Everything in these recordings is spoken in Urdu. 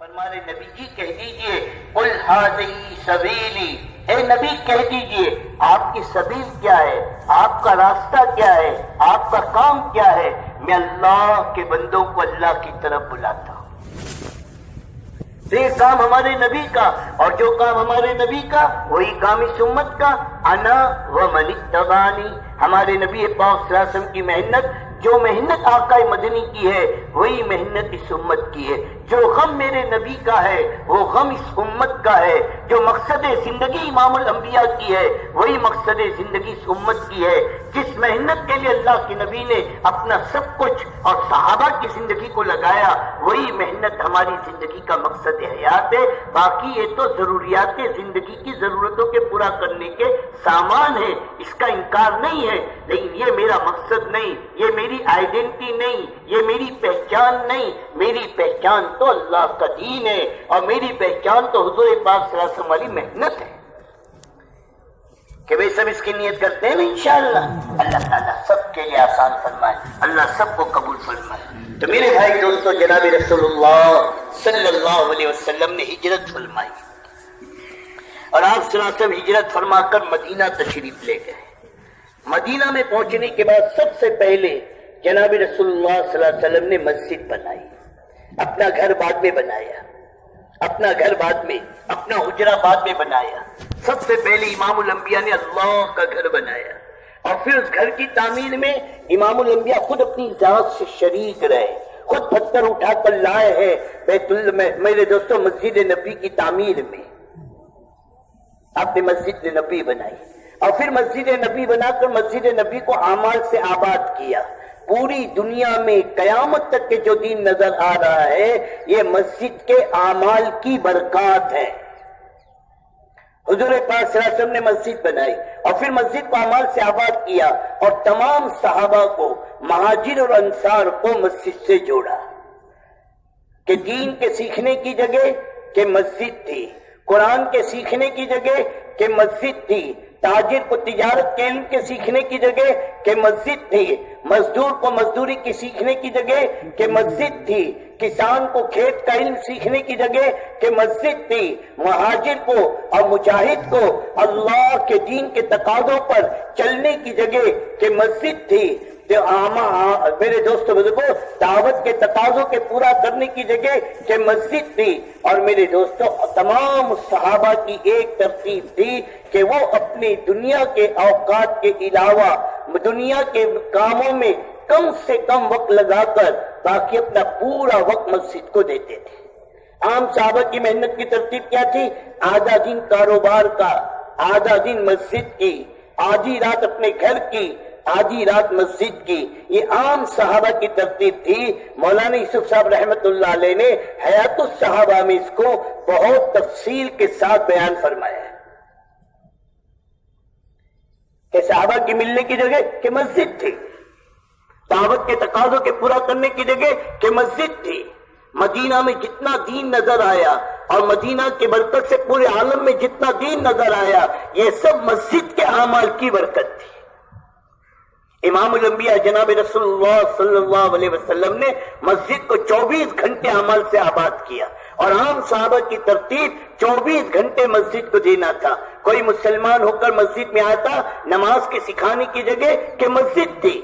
ہمارے نبی جی کہہ دیجئے قل ھذی سبیلی، اے نبی کہہ دیجئے آپ کی سبیل کیا ہے، آپ کا راستہ کیا ہے، آپ کا کام کیا ہے۔ میں اللہ کے بندوں کو اللہ کی طرف بلاتا ہوں۔ یہ کام ہمارے نبی کا، اور جو کام ہمارے نبی کا وہی کام اس امت کا۔ انا ومن اتبعنی، ہمارے نبی پاک صلی اللہ علیہ وسلم کی محنت، جو محنت آقا مدنی کی ہے وہی محنت اس امت کی ہے۔ جو غم میرے نبی کا ہے وہ غم اس امت کا ہے۔ جو مقصد زندگی امام الانبیاء کی ہے وہی مقصد زندگی اس امت کی ہے۔ جس محنت کے لیے اللہ کے نبی نے اپنا سب کچھ اور صحابہ کی زندگی کو لگایا وہی محنت ہماری زندگی کا مقصد حیات ہے۔ باقی یہ تو ضروریات زندگی کی ضرورتوں کے پورا کرنے کے سامان ہے، اس کا انکار نہیں ہے، لیکن یہ میرا مقصد نہیں، یہ میری آئیڈینٹی نہیں، یہ میری پہچان نہیں۔ میری پہچان تو اللہ کا دین ہے، اور میری پہچان تو حضور پاک صلی اللہ علیہ وسلم والی محنت ہے۔ کہ بھئی سب اس کی نیت کرتے ہیں انشاءاللہ، اللہ تعالیٰ سب کے لیے آسان فرمائے، اللہ سب کو قبول فرمائے۔ تو میرے بھائی دوستو، جناب رسول اللہ صلی اللہ علیہ وسلم نے ہجرت فرمائی، اور آپ صلی اللہ علیہ وسلم ہجرت فرما کر مدینہ تشریف لے گئے۔ مدینہ میں پہنچنے کے بعد سب سے پہلے جناب رسول اللہ صلی اللہ علیہ وسلم نے مسجد بنائی۔ اپنا گھر بعد میں بنایا، اپنا گھر بعد میں، اپنا حجرہ بعد میں بنایا۔ سب سے پہلے امام الانبیاء نے اللہ کا گھر بنایا، اور پھر اس گھر کی تعمیر میں امام الانبیاء خود اپنی ذات سے شریک رہے، خود پتھر اٹھا کر لائے ہیں بیت اللہ میں۔ میرے دوستوں، مسجد نبی کی تعمیر میں آپ نے مسجد نبی بنائی، اور پھر مسجد نبی بنا کر مسجد نبی کو اعمال سے آباد کیا۔ پوری دنیا میں قیامت تک کے جو دین نظر آ رہا ہے یہ مسجد کے اعمال کی برکات ہے۔ حضور پاک صلی اللہ علیہ وسلم نے مسجد بنائی، اور پھر مسجد کو اعمال سے آباد کیا، اور تمام صحابہ کو، مہاجر اور انصار کو مسجد سے جوڑا۔ کہ دین کے سیکھنے کی جگہ کہ مسجد تھی، قرآن کے سیکھنے کی جگہ کہ مسجد تھی، تاجر کو تجارت کے علم کے سیکھنے کی جگہ کہ مسجد تھی، مزدور کو مزدوری کی سیکھنے کی جگہ کہ مسجد تھی، کسان کو کھیت کا علم سیکھنے کی جگہ کہ مسجد تھی، مہاجر کو اور مجاہد کو اللہ کے دین کے تقاضوں پر چلنے کی جگہ کہ مسجد تھی۔ میرے دوستو بزرگوں، دعوت کے تقاضوں کے پورا کرنے کی جگہ کہ مسجد تھی۔ اور میرے دوستو، تمام صحابہ کی ایک ترتیب تھی کہ وہ اپنی دنیا کے اوقات کے علاوہ دنیا کے کاموں میں کم سے کم وقت لگا کر باقی اپنا پورا وقت مسجد کو دیتے تھے۔ عام صحابہ کی محنت کی ترتیب کیا تھی؟ آدھا دن کاروبار کا، آدھا دن مسجد کی، آدھی رات اپنے گھر کی، آدھی رات مسجد کی۔ یہ عام صحابہ کی ترتیب تھی۔ مولانا یوسف صاحب رحمت اللہ علیہ نے حیات الصحابہ میں اس کو بہت تفصیل کے ساتھ بیان فرمایا ہے کہ صحابہ کی ملنے کی جگہ کہ مسجد تھی، دعوت کے تقاضوں کے پورا کرنے کی جگہ کہ مسجد تھی۔ مدینہ میں جتنا دین نظر آیا، اور مدینہ کے برکت سے پورے عالم میں جتنا دین نظر آیا، یہ سب مسجد کے اعمال کی برکت تھی۔ امام الانبیاء جناب رسول اللہ صلی اللہ علیہ وسلم نے مسجد کو 24 گھنٹے عمل سے آباد کیا، اور عام صحابہ کی ترتیب 24 گھنٹے مسجد کو دینا تھا۔ کوئی مسلمان ہو کر مسجد میں آتا، نماز کے سکھانے کی جگہ کہ مسجد تھی۔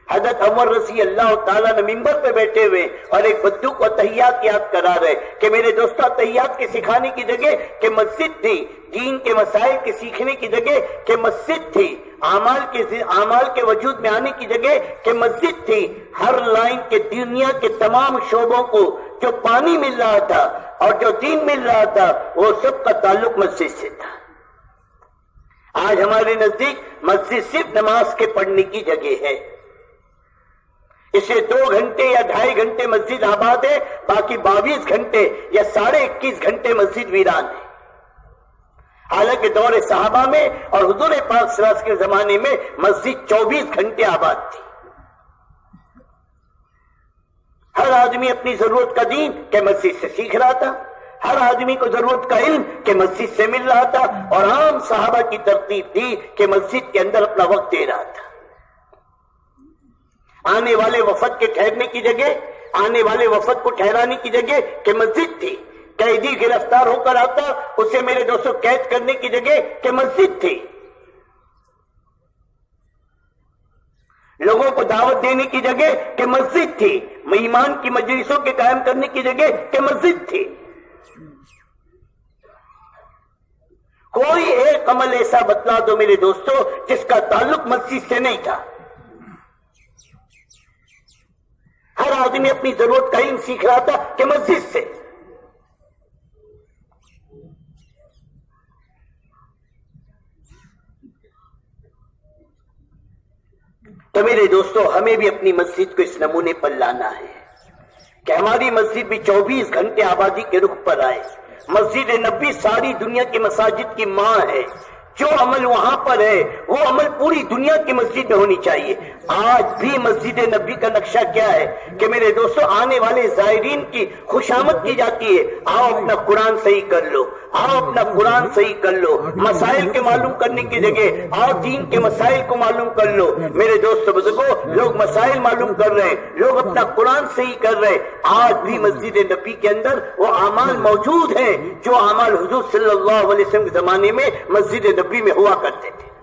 حضرت عمر رضی اللہ تعالیٰ نے ممبر پہ بیٹھے ہوئے اور ایک بدو کو تحیات یاد کرا رہے کہ میرے دوستو، تحیات کے سکھانے کی جگہ کہ مسجد تھی، دین کے مسائل کے سیکھنے کی جگہ کہ مسجد تھی، اعمال کے وجود میں آنے کی جگہ کہ مسجد تھی۔ ہر لائن کے دنیا کے تمام شعبوں کو جو پانی مل رہا تھا اور جو دین مل رہا تھا وہ سب کا تعلق مسجد سے تھا۔ آج ہمارے نزدیک مسجد صرف نماز کے پڑھنے کی جگہ ہے، اسے 2 گھنٹے یا 2.5 گھنٹے مسجد آباد ہے، باقی 22 گھنٹے یا 21.5 گھنٹے مسجد ویران ہے۔ حالانکہ دور صحابہ میں اور حضور پاک صلی اللہ علیہ وسلم کے زمانے میں مسجد 24 گھنٹے آباد تھی۔ ہر آدمی اپنی ضرورت کا دین کہ مسجد سے سیکھ رہا تھا، ہر آدمی کو ضرورت کا علم کہ مسجد سے مل رہا تھا، اور عام صحابہ کی ترتیب تھی کہ مسجد کے اندر اپنا وقت دے رہا تھا۔ آنے والے وفد کے ٹھہرنے کی جگہ، آنے والے وفد کو ٹھہرانے کی جگہ کہ مسجد تھی۔ قیدی گرفتار ہو کر آتا، اسے میرے دوستوں قید کرنے کی جگہ کہ مسجد تھی، لوگوں کو دعوت دینے کی جگہ کہ مسجد تھی، ایمان کی مجلسوں کے قائم کرنے کی جگہ کہ مسجد تھی۔ کوئی ایک عمل ایسا بتلا دو میرے دوستو جس کا تعلق مسجد سے نہیں تھا۔ ہر آدمی اپنی ضرورت کا علم سیکھ رہا تھا کہ مسجد سے۔ تو میرے دوستو ہمیں بھی اپنی مسجد کو اس نمونے پر لانا ہے کہ ہماری مسجد بھی 24 گھنٹے آبادی کے رخ پر آئے۔ مسجد نبی ساری دنیا کی مساجد کی ماں ہے، جو عمل وہاں پر ہے وہ عمل پوری دنیا کی مسجد میں ہونی چاہیے۔ آج بھی مسجد نبی کا نقشہ کیا ہے کہ میرے دوستو آنے والے زائرین کی خوشامد کی جاتی ہے، آؤ اپنا قرآن صحیح کر لو، آؤ اپنا قرآن صحیح کر لو، مسائل کے معلوم کرنے کی جگہ آؤ دین کے مسائل کو معلوم کر لو۔ میرے دوستو بزرگوں، لوگ مسائل معلوم کر رہے ہیں، لوگ اپنا قرآن صحیح کر رہے ہیں۔ آج بھی مسجد نبی کے اندر وہ اعمال موجود ہیں جو اعمال حضور صلی اللہ علیہ وسلم کے زمانے میں مسجد نبی میں ہوا کرتے تھے۔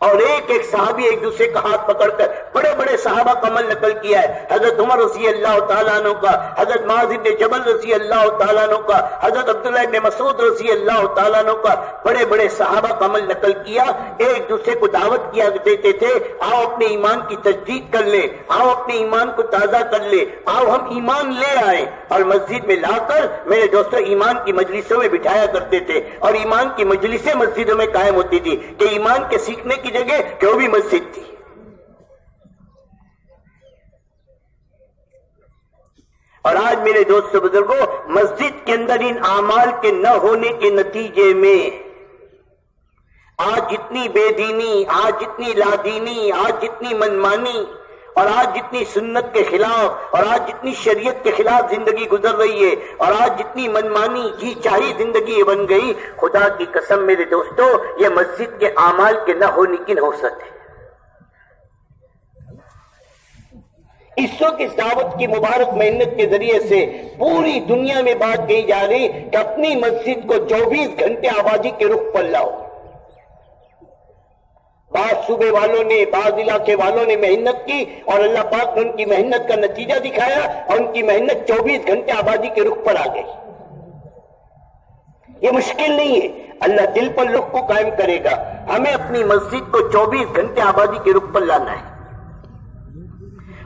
اور ایک ایک صحابی ایک دوسرے کا ہاتھ پکڑ کر بڑے بڑے صحابہ کا عمل نقل کیا ہے۔ حضرت عمر رضی اللہ تعالیٰ عنہ کا، حضرت معاذ بن جبل رضی اللہ تعالیٰ عنہ کا، حضرت عبداللہ بن مسعود رضی اللہ تعالیٰ عنہ کا، بڑے بڑے صحابہ کا عمل نقل کیا۔ ایک دوسرے کو دعوت کیا دیتے تھے، آؤ اپنے ایمان کی تجدید کر لیں، آؤ اپنے ایمان کو تازہ کر لیں، آؤ ہم ایمان لے آئیں۔ اور مسجد میں لا کر میرے دوستوں ایمان کی مجلسوں میں بٹھایا کرتے تھے، اور ایمان کی مجلسیں مسجدوں میں قائم ہوتی تھی کہ ایمان کے سیکھنے کی جگہ کہ وہ بھی مسجد تھی۔ اور آج میرے دوستوں بزرگوں، مسجد کے اندر ان اعمال کے نہ ہونے کے نتیجے میں آج جتنی بے دینی، آج جتنی لادینی، آج جتنی منمانی، اور آج جتنی سنت کے خلاف اور آج جتنی شریعت کے خلاف زندگی گزر رہی ہے، اور آج جتنی منمانی جی چاہی زندگی بن گئی، خدا کی قسم میرے دوستو یہ مسجد کے اعمال کے نہ ہونے کی نحوست ہے۔ اس وقت اس دعوت کی مبارک محنت کے ذریعے سے پوری دنیا میں بات کہی جا رہی کہ اپنی مسجد کو 24 گھنٹے آبادی کے رخ پر لاؤ۔ بعض صوبے والوں نے، بعض علاقے والوں نے محنت کی اور اللہ پاک نے ان کی محنت کا نتیجہ دکھایا، اور ان کی محنت 24 گھنٹے آبادی کے رخ پر آ گئی۔ یہ مشکل نہیں ہے، اللہ دل پر رخ کو قائم کرے گا۔ ہمیں اپنی مسجد کو 24 گھنٹے آبادی کے رخ پر لانا ہے،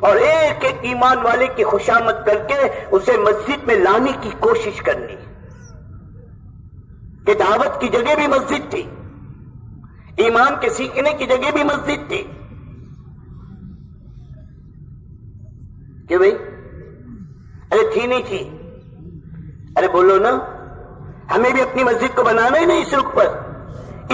اور ایک ایک ایمان والے کی خوشامد کر کے اسے مسجد میں لانے کی کوشش کرنی کہ دعوت کی جگہ بھی مسجد تھی، ایمان کے سیکھنے کی جگہ بھی مسجد تھی۔ کہ بھئی ارے تھی نہیں تھی؟ ارے بولو نا، ہمیں بھی اپنی مسجد کو بنانا ہے نا اس رخ پر۔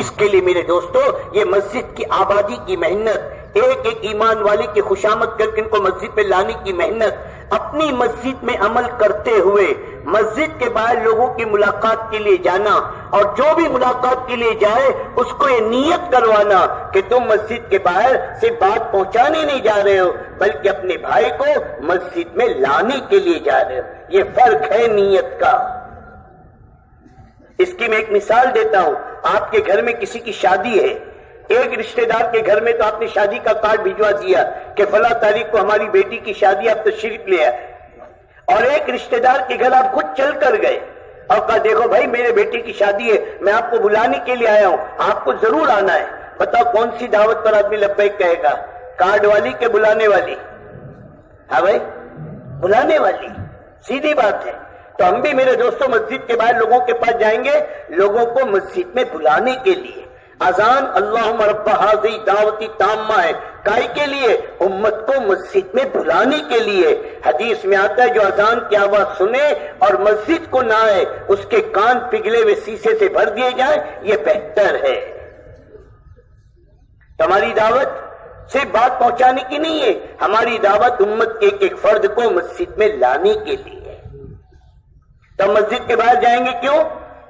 اس کے لیے میرے دوستو یہ مسجد کی آبادی کی محنت، ایک ایک ایمان والے کی خوشامد کر کے ان کو مسجد پہ لانے کی محنت، اپنی مسجد میں عمل کرتے ہوئے مسجد کے باہر لوگوں کی ملاقات کے لیے جانا، اور جو بھی ملاقات کے لیے جائے اس کو یہ نیت کروانا کہ تم مسجد کے باہر صرف بات پہنچانے نہیں جا رہے ہو بلکہ اپنے بھائی کو مسجد میں لانے کے لیے جا رہے ہو۔ یہ فرق ہے نیت کا۔ اس کی میں ایک مثال دیتا ہوں۔ آپ کے گھر میں کسی کی شادی ہے، ایک رشتہ دار کے گھر میں تو آپ نے شادی کا کارڈ بھجوا دیا کہ فلاں تاریخ کو ہماری بیٹی کی شادی، آپ تشریف لے آئے، اور ایک رشتہ دار کے گھر آپ خود چل کر گئے اور کہا دیکھو بھائی میرے بیٹی کی شادی ہے، میں آپ کو بلانے کے لیے آیا ہوں، آپ کو ضرور آنا ہے۔ بتاؤ کون سی دعوت پر آدمی لبیک کہے گا، کارڈ والی کہ بلانے والی؟ ہاں بھائی بلانے والی، سیدھی بات ہے۔ تو ہم بھی میرے دوستوں مسجد کے باہر لوگوں کے پاس جائیں گے لوگوں کو مسجد میں بلانے کے لیے۔ اذان اللہم رب ھذہ دعوتی تامہ ہے، کائے کے لیے؟ امت کو مسجد میں بلانے کے لیے۔ حدیث میں آتا ہے جو اذان کی آواز سنے اور مسجد کو نہ آئے اس کے کان پگھلے ہوئے شیشے سے بھر دیے جائیں، یہ بہتر ہے۔ ہماری دعوت صرف بات پہنچانے کی نہیں ہے، ہماری دعوت امت کے ایک ایک فرد کو مسجد میں لانے کے لیے ہے۔ تو مسجد کے باہر جائیں گے کیوں؟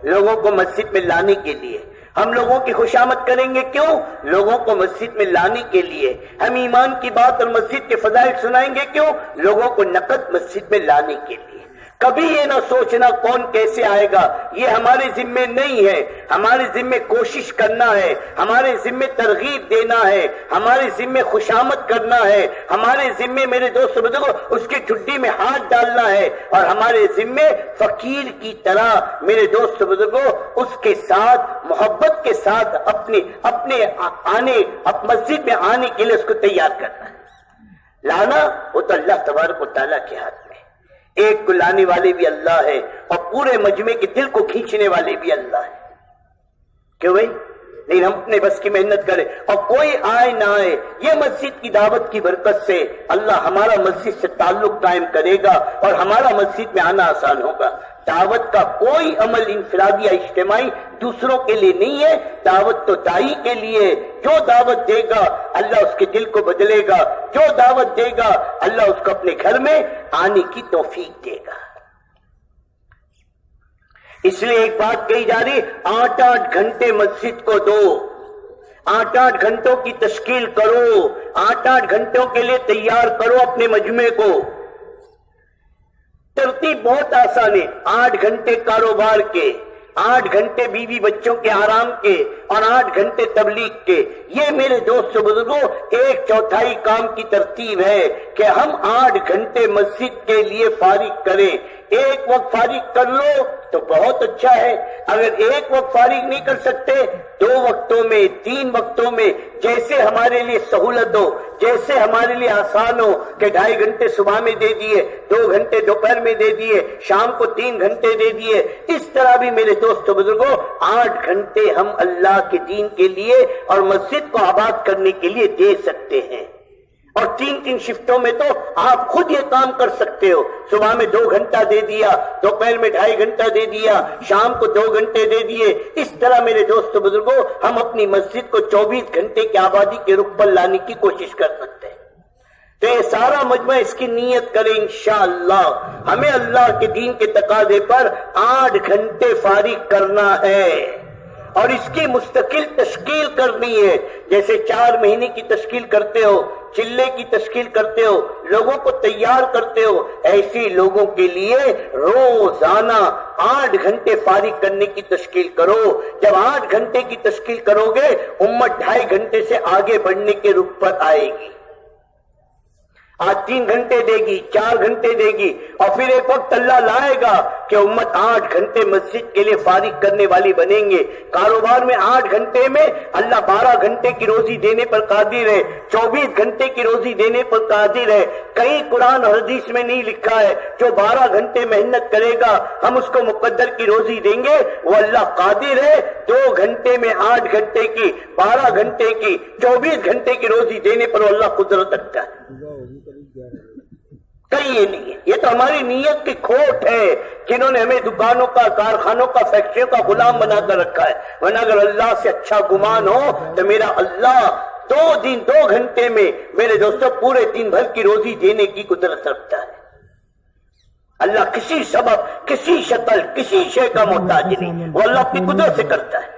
لوگوں کو مسجد میں لانے کے لیے۔ ہم لوگوں کی خوشامد کریں گے کیوں؟ لوگوں کو مسجد میں لانے کے لیے۔ ہم ایمان کی بات اور مسجد کے فضائل سنائیں گے کیوں؟ لوگوں کو نقد مسجد میں لانے کے لیے۔ کبھی یہ نہ سوچنا کون کیسے آئے گا، یہ ہمارے ذمے نہیں ہے۔ ہمارے ذمے کوشش کرنا ہے، ہمارے ذمے ترغیب دینا ہے، ہمارے ذمے خوشامد کرنا ہے، ہمارے ذمے میرے دوست بزرگوں اس کی ٹھڈی میں ہاتھ ڈالنا ہے، اور ہمارے ذمے فقیر کی طرح میرے دوست بزرگوں اس کے ساتھ محبت کے ساتھ اپنے مسجد میں آنے کے لیے اس کو تیار کرنا ہے۔ لانا وہ تو اللہ تبارک و تعالیٰ کے ہاتھ میں، ایک کو لانے والے بھی اللہ ہے اور پورے مجمع کے دل کو کھینچنے والے بھی اللہ ہے۔ کیوں بھائی؟ لیکن ہم اپنے بس کی محنت کریں، اور کوئی آئے نہ آئے، یہ مسجد کی دعوت کی برکت سے اللہ ہمارا مسجد سے تعلق قائم کرے گا اور ہمارا مسجد میں آنا آسان ہوگا۔ دعوت کا کوئی عمل انفرادی یا اجتماعی دوسروں کے لیے نہیں ہے، دعوت تو دائی کے لیے۔ جو دعوت دے گا اللہ اس کے دل کو بدلے گا، جو دعوت دے گا اللہ اس کو اپنے گھر میں آنے کی توفیق دے گا۔ اس لیے ایک بات کہی جا رہی، 8 گھنٹے مسجد کو دو، 8 گھنٹوں کی تشکیل کرو، 8 گھنٹوں کے لیے تیار کرو اپنے مجمع کو۔ ترتیب بہت آسان ہے، 8 گھنٹے کاروبار کے، 8 گھنٹے بیوی بچوں کے آرام کے، اور 8 گھنٹے تبلیغ کے۔ یہ میرے دوست بزرگوں 1/4 کام کی ترتیب ہے کہ ہم 8 گھنٹے مسجد کے لیے فارغ کریں۔ ایک وقت فارغ کر لو تو بہت اچھا ہے، اگر ایک وقت فارغ نہیں کر سکتے 2 وقتوں میں، 3 وقتوں میں، جیسے ہمارے لیے سہولت ہو، جیسے ہمارے لیے آسان ہو کہ 2.5 گھنٹے صبح میں دے دیے، 2 گھنٹے دوپہر میں دے دیے، شام کو 3 گھنٹے دے دیے۔ اس طرح بھی میرے دوست بزرگوں 8 گھنٹے ہم اللہ کے دین کے لیے اور مسجد کو آباد کرنے کے لیے دے سکتے ہیں۔ اور 3 شفٹوں میں تو آپ خود یہ کام کر سکتے ہو، صبح میں 2 گھنٹہ دے دیا، دوپہر میں 2.5 گھنٹہ دے دیا، شام کو 2 گھنٹے دے دیے۔ اس طرح میرے دوست بزرگوں ہم اپنی مسجد کو 24 گھنٹے کی آبادی کے رخ پر لانے کی کوشش کر سکتے ہیں۔ تو یہ سارا مجمع اس کی نیت کرے انشاءاللہ ہمیں اللہ کے دین کے تقاضے پر 8 گھنٹے فارغ کرنا ہے، اور اس کی مستقل تشکیل کرنی ہے۔ جیسے 4 مہینے کی تشکیل کرتے ہو، چلے کی تشکیل کرتے ہو، لوگوں کو تیار کرتے ہو، ایسی لوگوں کے لیے روزانہ 8 گھنٹے فارغ کرنے کی تشکیل کرو۔ جب 8 گھنٹے کی تشکیل کرو گے امت 2.5 گھنٹے سے آگے بڑھنے کے رخ پر آئے گی۔ آج 3 گھنٹے دے گی، 4 گھنٹے دے گی، اور پھر ایک وقت اللہ لائے گا کہ امت 8 گھنٹے مسجد کے لیے فارغ کرنے والی بنیں گے۔ کاروبار میں 8 گھنٹے میں اللہ 12 گھنٹے کی روزی دینے پر قادر ہے، 24 گھنٹے کی روزی دینے پر قادر ہے۔ کہیں قرآن اور حدیث میں نہیں لکھا ہے جو 12 گھنٹے محنت کرے گا ہم اس کو مقدر کی روزی دیں گے، وہ اللہ قادر ہے 2 گھنٹے میں 8 گھنٹے کی، 12 گھنٹے کی، 24 گھنٹے کی روزی دینے پر وہ اللہ قدرت رکھتا ہے۔ کہیں یہ نہیں ہے، یہ تو ہماری نیت کی کھوٹ ہے جنہوں نے ہمیں دکانوں کا، کارخانوں کا، فیکٹریوں کا غلام بنا کر رکھا ہے۔ ورنہ اگر اللہ سے اچھا گمان ہو تو میرا اللہ 2 گھنٹے میں میرے دوستوں پورے دن بھر کی روزی دینے کی قدرت رکھتا ہے۔ اللہ کسی سبب، کسی شکل، کسی شے کا محتاج نہیں، وہ اللہ اپنی قدرت سے کرتا ہے۔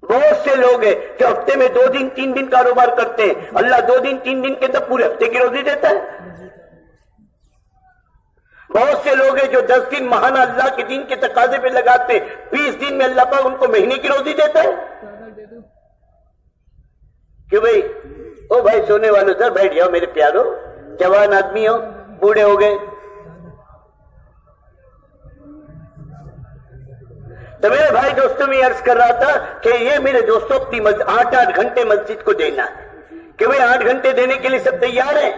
بہت سے لوگ ہیں جو ہفتے میں 2 دن 3 دن کاروبار کرتے ہیں، اللہ 2 دن 3 دن کے اندر پورے ہفتے کی روزی دیتا ہے۔ بہت سے لوگ ہیں جو 10 دن ماہانہ اللہ کے دین کے تقاضے پہ لگاتے ہیں، 20 دن میں اللہ پاک ان کو مہینے کی روزی دیتا ہے۔ کیوں بھائی؟ او بھائی سونے والوں سر بیٹھ جاؤ میرے پیارو، جوان آدمی ہو، بوڑھے ہو گئے، تو میرے بھائی دوستوں میں عرض کر رہا تھا کہ یہ میرے دوستوں اپنی 8 گھنٹے مسجد کو دینا ہے کہ بھئی 8 گھنٹے دینے کے لیے سب تیار ہیں؟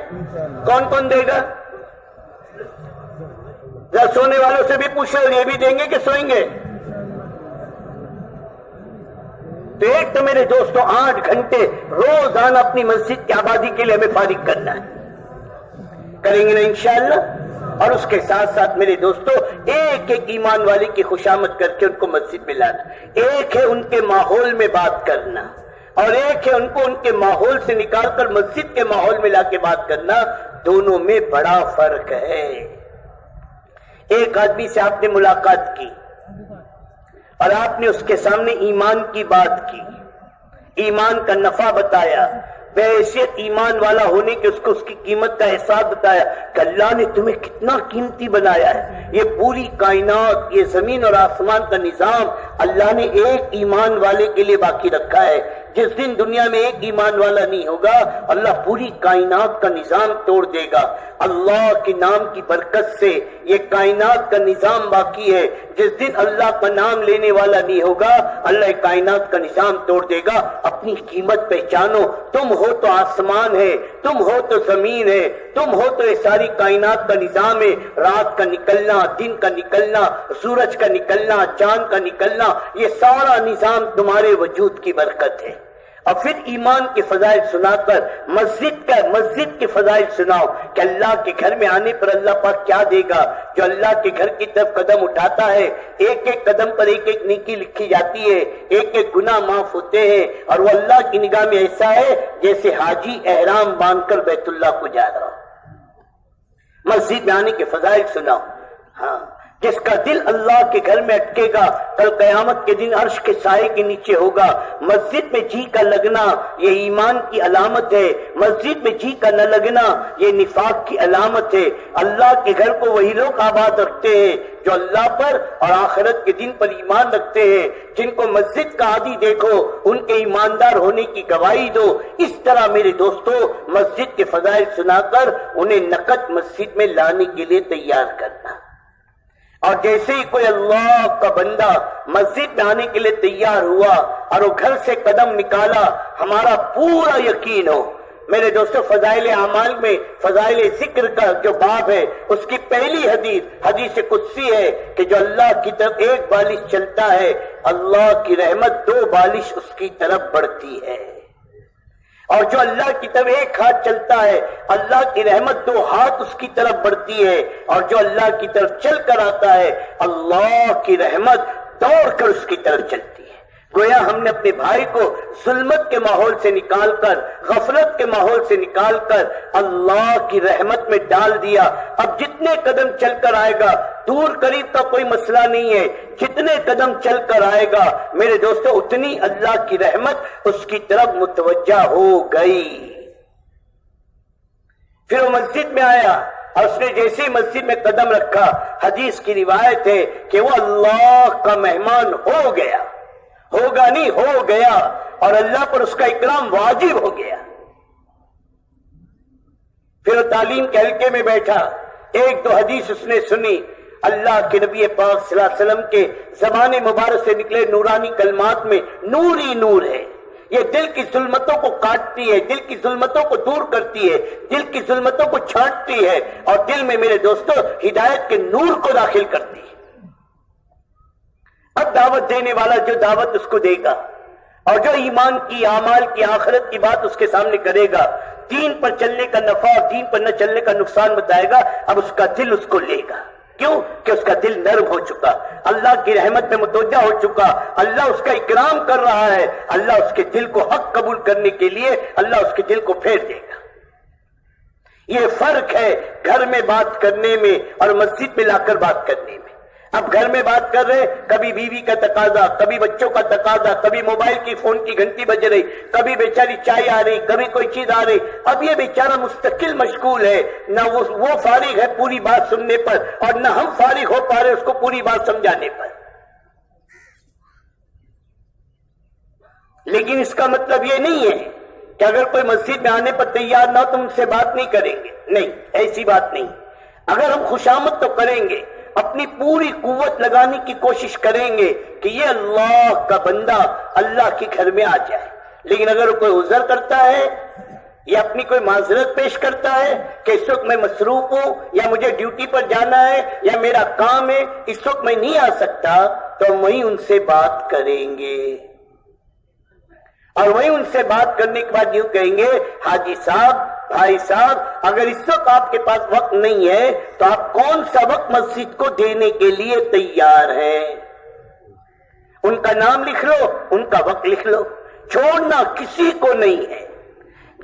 کون کون دے گا؟ ذرا سونے والوں سے بھی پوچھ لو، یہ بھی دیں گے کہ سوئیں گے؟ تو ایک تو میرے دوستوں 8 گھنٹے روزانہ اپنی مسجد کی آبادی کے لیے ہمیں فارغ کرنا ہے، کریں گے نا انشاءاللہ۔ اور اس کے ساتھ ساتھ میرے دوستو ایک ایک ایمان والے کی خوشامد کر کے ان کو مسجد میں لانا، ایک ہے ان کے ماحول میں بات کرنا، اور ایک ہے ان کو ان کے ماحول سے نکال کر مسجد کے ماحول میں لا کے بات کرنا۔ دونوں میں بڑا فرق ہے۔ ایک آدمی سے آپ نے ملاقات کی، اور آپ نے اس کے سامنے ایمان کی بات کی، ایمان کا نفع بتایا، بحیثیت ایمان والا ہونے کے اس کو اس کی قیمت کا احساس بتایا کہ اللہ نے تمہیں کتنا قیمتی بنایا ہے، یہ پوری کائنات، یہ زمین اور آسمان کا نظام اللہ نے ایک ایمان والے کے لیے باقی رکھا ہے۔ جس دن دنیا میں ایک ایمان والا نہیں ہوگا اللہ پوری کائنات کا نظام توڑ دے گا۔ اللہ کے نام کی برکت سے یہ کائنات کا نظام باقی ہے، جس دن اللہ کا نام لینے والا نہیں ہوگا اللہ کائنات کا نظام توڑ دے گا۔ اپنی قیمت پہچانو، تم ہو تو آسمان ہے، تم ہو تو زمین ہے، تم ہو تو یہ ساری کائنات کا نظام ہے، رات کا نکلنا، دن کا نکلنا، سورج کا نکلنا، چاند کا نکلنا، یہ سارا نظام تمہارے وجود کی برکت ہے۔ اور پھر ایمان کے فضائل سنا کر مسجد کے فضائل سناؤ کہ اللہ کے گھر میں آنے پر اللہ پاک کیا دے گا۔ جو اللہ کے گھر کی طرف قدم اٹھاتا ہے ایک ایک قدم پر ایک ایک نیکی لکھی جاتی ہے، ایک ایک گناہ معاف ہوتے ہیں، اور وہ اللہ کی نگاہ میں ایسا ہے جیسے حاجی احرام باندھ کر بیت اللہ کو جا رہا۔ مسجد میں آنے کے فضائل سناؤ۔ ہاں، جس کا دل اللہ کے گھر میں اٹکے گا کل قیامت کے دن عرش کے سائے کے نیچے ہوگا۔ مسجد میں جی کا لگنا یہ ایمان کی علامت ہے، مسجد میں جی کا نہ لگنا یہ نفاق کی علامت ہے۔ اللہ کے گھر کو وہی لوگ آباد رکھتے ہیں جو اللہ پر اور آخرت کے دن پر ایمان رکھتے ہیں۔ جن کو مسجد کا عادی دیکھو ان کے ایماندار ہونے کی گواہی دو۔ اس طرح میرے دوستو مسجد کے فضائل سنا کر انہیں نقد مسجد میں لانے کے لیے تیار کرنا۔ اور جیسے ہی کوئی اللہ کا بندہ مسجد میں آنے کے لیے تیار ہوا اور وہ گھر سے قدم نکالا، ہمارا پورا یقین ہو میرے دوستو فضائل اعمال میں فضائل ذکر کا جو باب ہے اس کی پہلی حدیث قدسی ہے کہ جو اللہ کی طرف ایک بالش چلتا ہے اللہ کی رحمت 2 بالش اس کی طرف بڑھتی ہے، اور جو اللہ کی طرف ایک ہاتھ چلتا ہے اللہ کی رحمت 2 ہاتھ اس کی طرف بڑھتی ہے، اور جو اللہ کی طرف چل کر آتا ہے اللہ کی رحمت دوڑ کر اس کی طرف چلتی ہے۔ گویا ہم نے اپنے بھائی کو ظلمت کے ماحول سے نکال کر، غفلت کے ماحول سے نکال کر اللہ کی رحمت میں ڈال دیا۔ اب جتنے قدم چل کر آئے گا دور قریب کا کوئی مسئلہ نہیں ہے، جتنے قدم چل کر آئے گا میرے دوستو اتنی اللہ کی رحمت اس کی طرف متوجہ ہو گئی۔ پھر وہ مسجد میں آیا اور اس نے جیسے ہی مسجد میں قدم رکھا حدیث کی روایت ہے کہ وہ اللہ کا مہمان ہو گیا، ہوگا نہیں ہو گیا، اور اللہ پر اس کا اکرام واجب ہو گیا۔ پھر وہ تعلیم کے حلقے میں بیٹھا، 1-2 حدیث اس نے سنی، اللہ کے نبی پاک صلی اللہ علیہ وسلم کے زبان مبارک سے نکلے نورانی کلمات میں نور ہی نور ہے، یہ دل کی ظلمتوں کو کاٹتی ہے، دل کی ظلمتوں کو دور کرتی ہے، دل کی ظلمتوں کو چھانٹتی ہے، اور دل میں میرے دوستو ہدایت کے نور کو داخل کرتی ہے۔ اب دعوت دینے والا جو دعوت اس کو دے گا اور جو ایمان کی اعمال کی آخرت کی بات اس کے سامنے کرے گا، دین پر چلنے کا نفع اور دین پر نہ چلنے کا نقصان بتائے گا، اب اس کا دل اس کو لے گا۔ کیوں کہ اس کا دل نرم ہو چکا، اللہ کی رحمت میں متوجہ ہو چکا، اللہ اس کا اکرام کر رہا ہے، اللہ اس کے دل کو حق قبول کرنے کے لیے اللہ اس کے دل کو پھیر دے گا۔ یہ فرق ہے گھر میں بات کرنے میں اور مسجد میں لا کر بات کرنے میں۔ اب گھر میں بات کر رہے، کبھی بیوی کا تقاضا، کبھی بچوں کا تقاضا، کبھی موبائل کی فون کی گھنٹی بج رہی، کبھی بیچاری چائے آ رہی، کبھی کوئی چیز آ رہی۔ اب یہ بیچارہ مستقل مشغول ہے، نہ وہ فارغ ہے پوری بات سننے پر اور نہ ہم فارغ ہو پا رہے اس کو پوری بات سمجھانے پر۔ لیکن اس کا مطلب یہ نہیں ہے کہ اگر کوئی مسجد میں آنے پر تیار نہ ہو تو ان سے بات نہیں کریں گے، نہیں، ایسی بات نہیں۔ اگر ہم خوشامد تو کریں گے، اپنی پوری قوت لگانے کی کوشش کریں گے کہ یہ اللہ کا بندہ اللہ کے گھر میں آ جائے۔ لیکن اگر کوئی عذر کرتا ہے یا اپنی کوئی معذرت پیش کرتا ہے کہ اس وقت میں مصروف ہوں یا مجھے ڈیوٹی پر جانا ہے یا میرا کام ہے، اس وقت میں نہیں آ سکتا، تو وہیں ان سے بات کریں گے، اور وہیں ان سے بات کرنے کے بعد یوں کہیں گے، حاجی صاحب، بھائی صاحب، اگر اس وقت آپ کے پاس وقت نہیں ہے تو آپ کون سا وقت مسجد کو دینے کے لیے تیار ہیں؟ ان کا نام لکھ لو، ان کا وقت لکھ لو، چھوڑنا کسی کو نہیں ہے۔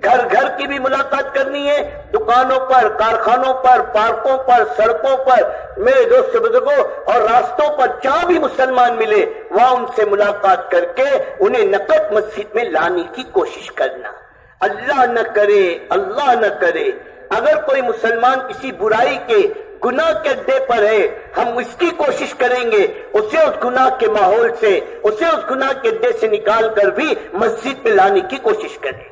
گھر گھر کی بھی ملاقات کرنی ہے، دکانوں پر، کارخانوں پر، پارکوں پر، سڑکوں پر، میرے دوست بزرگوں، اور راستوں پر جہاں بھی مسلمان ملے وہاں ان سے ملاقات کر کے انہیں نقد مسجد میں لانے کی کوشش کرنا۔ اللہ نہ کرے، اللہ نہ کرے، اگر کوئی مسلمان کسی برائی کے، گناہ کے اڈے پر ہے، ہم اس کی کوشش کریں گے اسے اس گناہ کے ماحول سے، اسے اس گناہ کے اڈے سے نکال کر بھی مسجد میں لانے کی کوشش کریں۔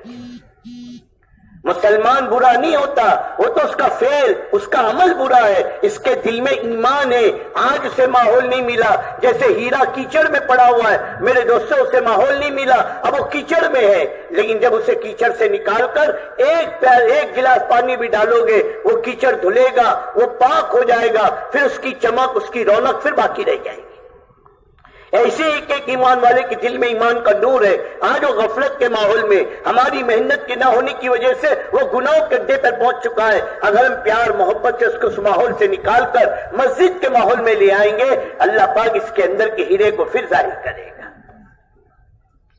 مسلمان برا نہیں ہوتا، وہ تو اس کا فعل، اس کا عمل برا ہے، اس کے دل میں ایمان ہے۔ آج اسے ماحول نہیں ملا، جیسے ہیرا کیچڑ میں پڑا ہوا ہے، میرے دوستوں اسے ماحول نہیں ملا، اب وہ کیچڑ میں ہے، لیکن جب اسے کیچڑ سے نکال کر ایک گلاس پانی بھی ڈالو گے وہ کیچڑ دھلے گا، وہ پاک ہو جائے گا، پھر اس کی چمک، اس کی رونق پھر باقی رہ جائے گی۔ ایسے ایک ایک ایمان والے کے دل میں ایمان کا نور ہے۔ آج وہ غفلت کے ماحول میں، ہماری محنت کے نہ ہونے کی وجہ سے وہ گناہوں کے اڈے پر پہنچ چکا ہے۔ اگر ہم پیار محبت سے اس کو اس ماحول سے نکال کر مسجد کے ماحول میں لے آئیں گے، اللہ پاک اس کے اندر کے ہیرے کو پھر ظاہر کرے گا۔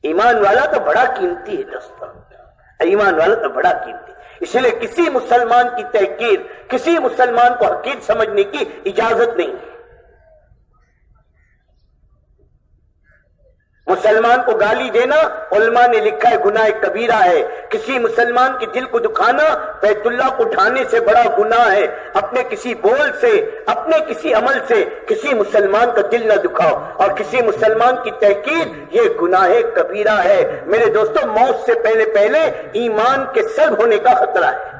ایمان والا تو بڑا قیمتی ہے دوستوں، ایمان والا تو بڑا قیمتی، اس لیے کسی مسلمان کی تحقیر، کسی مسلمان کو حقیر سمجھنے کی اجازت نہیں ہے۔ مسلمان کو گالی دینا علماء نے لکھا ہے گناہ کبیرہ ہے۔ کسی مسلمان کے دل کو دکھانا بیت اللہ کو اٹھانے سے بڑا گناہ ہے۔ اپنے کسی بول سے، اپنے کسی عمل سے کسی مسلمان کا دل نہ دکھاؤ، اور کسی مسلمان کی تحقیر یہ گناہ کبیرہ ہے۔ میرے دوستو، موت سے پہلے پہلے ایمان کے سلب ہونے کا خطرہ ہے۔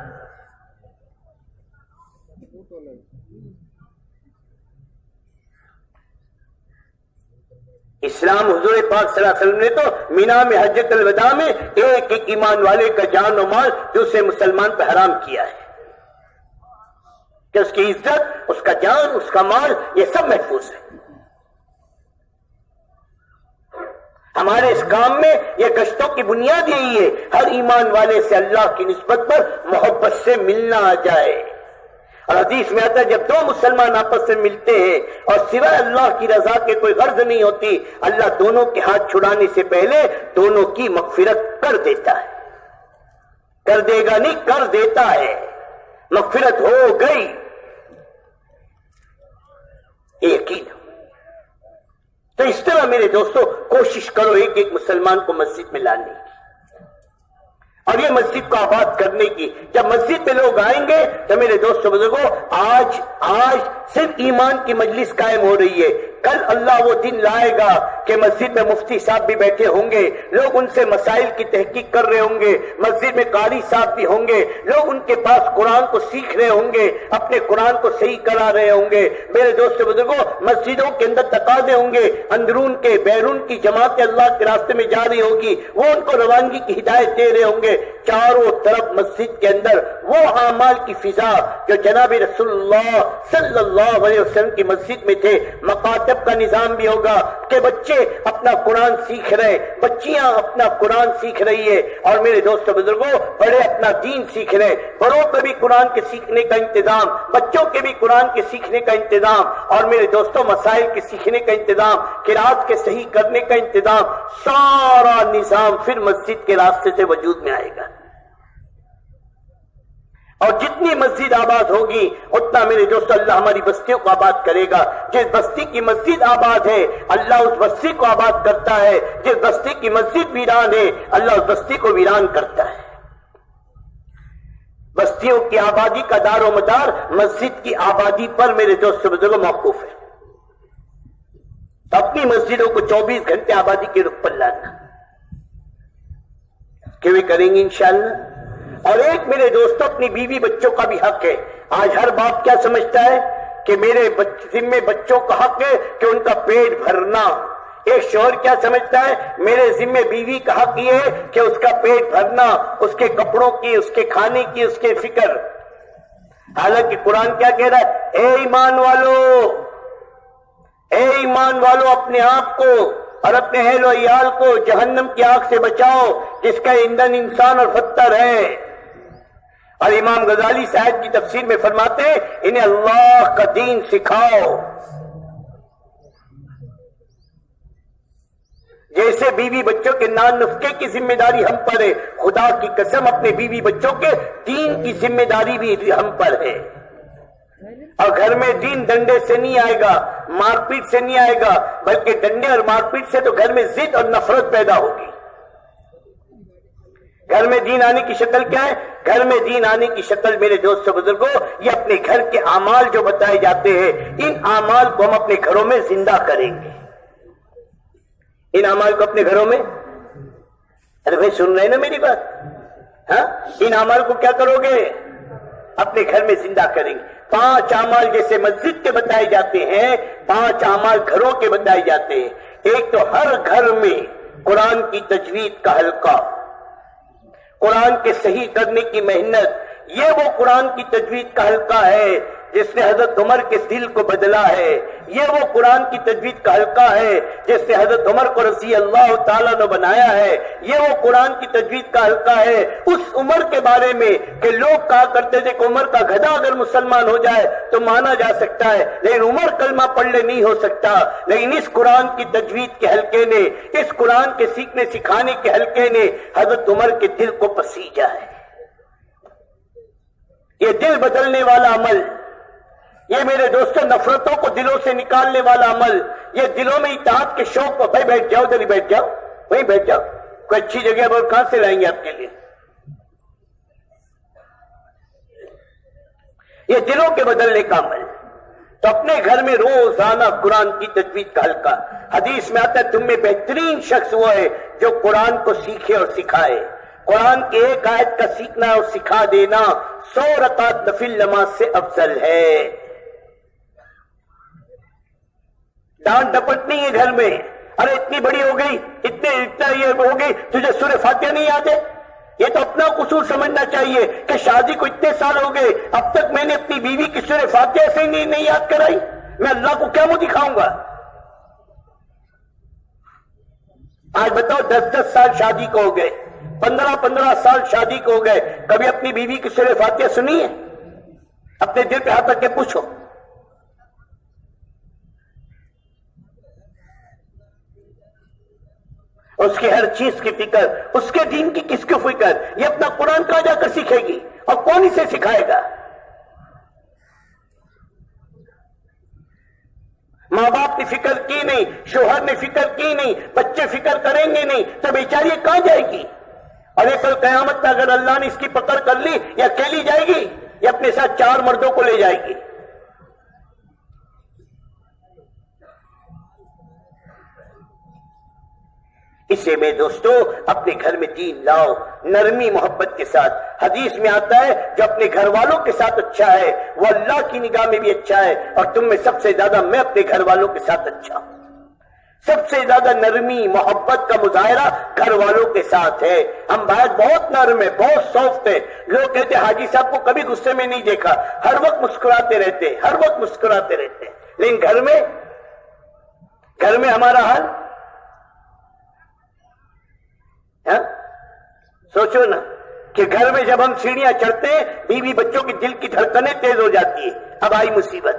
اسلام حضور پاک صلی اللہ علیہ وسلم نے تو مینا میں حجۃ الوداع میں ایک ایک ایمان والے کا جان و مال جو اسے مسلمان پہ حرام کیا ہے، کہ اس کی عزت، اس کا جان، اس کا مال، یہ سب محفوظ ہے۔ ہمارے اس کام میں یہ گشتوں کی بنیاد یہی ہے، ہر ایمان والے سے اللہ کی نسبت پر محبت سے ملنا آ جائے۔ اور حدیث میں آتا ہے جب دو مسلمان آپس میں ملتے ہیں اور سوائے اللہ کی رضا کے کوئی غرض نہیں ہوتی، اللہ دونوں کے ہاتھ چھڑانے سے پہلے دونوں کی مغفرت کر دیتا ہے۔ کر دے گا نہیں، کر دیتا ہے۔ مغفرت ہو گئی، یقین۔ تو اس طرح میرے دوستو کوشش کرو ایک ایک مسلمان کو مسجد میں لانے کی، اور یہ مسجد کو آباد کرنے کی۔ جب مسجد پہ لوگ آئیں گے تو میرے دوستو بزرگوں، آج صرف ایمان کی مجلس قائم ہو رہی ہے، کل اللہ وہ دن لائے گا کہ مسجد میں مفتی صاحب بھی بیٹھے ہوں گے، لوگ ان سے مسائل کی تحقیق کر رہے ہوں گے، مسجد میں قاری صاحب بھی ہوں گے، لوگ ان کے پاس قرآن کو سیکھ رہے ہوں گے، اپنے قرآن کو صحیح کرا رہے ہوں گے۔ میرے دوست بزرگوں، مسجدوں کے اندر تقاضے ہوں گے، اندرون کے بیرون کی جماعتیں اللہ کے راستے میں جا رہی ہوگی، وہ ان کو روانگی کی ہدایت دے رہے ہوں گے۔ چاروں طرف مسجد کے اندر وہ اعمال کی فضا جو جناب رسول اللہ صلی اللہ علیہ وسلم کی مسجد میں تھے، مکاتب کا نظام بھی ہوگا کہ بچے اپنا قرآن سیکھ رہے، بچیاں اپنا قرآن سیکھ رہی ہے، اور میرے دوست بزرگوں، بڑے اپنا دین سیکھ رہے، بڑوں کے بھی قرآن کے سیکھنے کا انتظام، بچوں کے بھی قرآن کے سیکھنے کا انتظام، اور میرے دوستوں مسائل کے سیکھنے کا انتظام، قرات کے صحیح کرنے کا انتظام، سارا نظام پھر مسجد کے راستے سے وجود میں آئے گا۔ اور جتنی مسجد آباد ہوگی اتنا میرے دوستو اللہ ہماری بستیوں کو آباد کرے گا۔ جس بستی کی مسجد آباد ہے اللہ اس بستی کو آباد کرتا ہے، جس بستی کی مسجد ویران ہے اللہ اس بستی کو ویران کرتا ہے۔ بستیوں کی آبادی کا دار و مدار مسجد کی آبادی پر میرے دوستو بزرگوں موقوف ہے۔ تو اپنی مسجدوں کو 24 گھنٹے آبادی کے رخ پر لانا کہ وہ کریں گے انشاءاللہ۔ اور ایک میرے دوستوں اپنی بیوی بچوں کا بھی حق ہے۔ آج ہر باپ کیا سمجھتا ہے کہ میرے ذمے بچوں کا حق ہے کہ ان کا پیٹ بھرنا۔ ایک شوہر کیا سمجھتا ہے میرے ذمے بیوی کا حق یہ ہے کہ اس کا پیٹ بھرنا، اس کے کپڑوں کی، اس کے کھانے کی، اس کے فکر۔ حالانکہ قرآن کیا کہہ رہا ہے، اے ایمان والو، اے ایمان والو، اپنے آپ کو اور اپنے اہل و عیال کو جہنم کی آگ سے بچاؤ جس کا ایندھن انسان اور پتھر ہے۔ اور امام غزالی صاحب کی تفسیر میں فرماتے ہیں انہیں اللہ کا دین سکھاؤ۔ جیسے بیوی بچوں کے نان نفقے کی ذمہ داری ہم پر ہے، خدا کی قسم اپنے بیوی بچوں کے دین کی ذمہ داری بھی ہم پر ہے۔ اور گھر میں دین ڈنڈے سے نہیں آئے گا، مار پیٹ سے نہیں آئے گا، بلکہ ڈنڈے اور مار پیٹ سے تو گھر میں ضد اور نفرت پیدا ہوگی۔ گھر میں دین آنے کی شکل کیا ہے؟ گھر میں دین آنے کی شکل میرے دوستو بزرگوں، یہ اپنے گھر کے اعمال جو بتائے جاتے ہیں، ان اعمال کو ہم اپنے گھروں میں زندہ کریں گے۔ ان اعمال کو اپنے گھروں میں، ارے بھائی سن رہے ہیں نا میری بات؟ ہاں، ان اعمال کو کیا کرو گے؟ اپنے گھر میں زندہ کریں گے۔ 5 اعمال جیسے مسجد کے بتائے جاتے ہیں، 5 اعمال گھروں کے بتائے جاتے ہیں۔ ایک تو ہر گھر میں قرآن کی تجوید کا حلقہ، قرآن کے صحیح کرنے کی محنت۔ یہ وہ قرآن کی تجوید کا حلقہ ہے جس نے حضرت عمر کے دل کو بدلا ہے۔ یہ وہ قرآن کی تجوید کا حلقہ ہے جس نے حضرت عمر کو رضی اللہ تعالیٰ نے بنایا ہے۔ یہ وہ قرآن کی تجوید کا حلقہ ہے اس عمر کے بارے میں کہ لوگ کہا کرتے تھے کہ عمر کا گدھا اگر مسلمان ہو جائے تو مانا جا سکتا ہے، لیکن عمر کلمہ پڑھنے نہیں ہو سکتا۔ لیکن اس قرآن کی تجوید کے حلقے نے، اس قرآن کے سیکھنے سکھانے کے حلقے نے حضرت عمر کے دل کو پسیجا ہے۔ یہ دل بدلنے والا عمل، یہ میرے دوستوں نفرتوں کو دلوں سے نکالنے والا عمل، یہ دلوں میں اطاعت کے شوق کو، بھائی بیٹھ جاؤ، ادھر ہی بیٹھ جاؤ، وہیں بیٹھ جاؤ، کوئی اچھی جگہ پر کہاں سے لائیں گے آپ کے لیے؟ یہ دلوں کے بدلنے کا عمل۔ تو اپنے گھر میں روزانہ قرآن کی تجوید کا حلقہ۔ حدیث میں آتا ہے تم میں بہترین شخص وہ ہے جو قرآن کو سیکھے اور سکھائے۔ قرآن کے ایک آیت کا سیکھنا اور سکھا دینا 100 رکعت نفل نماز سے افضل ہے۔ ڈانٹ ڈپٹ نہیں ہے گھر میں، ارے اتنی بڑی ہو گئی، اتنا یہ ہو گئی، تجھے سورہ فاتحہ نہیں یاد ہے؟ یہ تو اپنا قصور سمجھنا چاہیے کہ شادی کو اتنے سال ہو گئے، اب تک میں نے اپنی بیوی کی سورہ فاتحہ سے نہیں یاد کرائی، میں اللہ کو کیا منہ دکھاؤں گا؟ آج بتاؤ 10 سال شادی کو ہو گئے، 15 سال شادی کو ہو گئے، کبھی اپنی بیوی کی سورہ فاتحہ سنی ہے؟ اپنے دل پہ ہاتھ رکھ کے پوچھو۔ اس کی ہر چیز کی فکر، اس کے دین کی کس کی فکر؟ یہ اپنا قرآن کہاں جا کر سیکھے گی اور کون اسے سکھائے گا؟ ماں باپ نے فکر کی نہیں، شوہر نے فکر کی نہیں، بچے فکر کریں گے نہیں تو بیچاری کہاں جائے گی؟ اور یہ کل قیامت میں اگر اللہ نے اس کی پکڑ کر لی، یا اکیلی جائے گی یا اپنے ساتھ 4 مردوں کو لے جائے گی؟ اسے میں دوستو اپنے گھر میں دین لاؤ نرمی محبت کے ساتھ۔ حدیث میں آتا ہے جو اپنے گھر والوں کے ساتھ اچھا ہے وہ اللہ کی نگاہ میں بھی اچھا ہے، اور تم میں سب سے زیادہ میں اپنے گھر والوں کے ساتھ اچھا ہوں۔ سب سے زیادہ نرمی محبت کا مظاہرہ گھر والوں کے ساتھ ہے۔ ہم بہت نرم ہیں، بہت سافٹ ہیں۔ لوگ کہتے ہیں حاجی صاحب کو کبھی غصے میں نہیں دیکھا، ہر وقت مسکراتے رہتے، ہر وقت مسکراتے رہتے، لیکن گھر میں ہمارا حال سوچو نا کہ گھر میں جب ہم سیڑھیاں چڑھتے ہیں بیوی بچوں کی دل کی دھڑکنیں تیز ہو جاتی ہے، اب آئی مصیبت،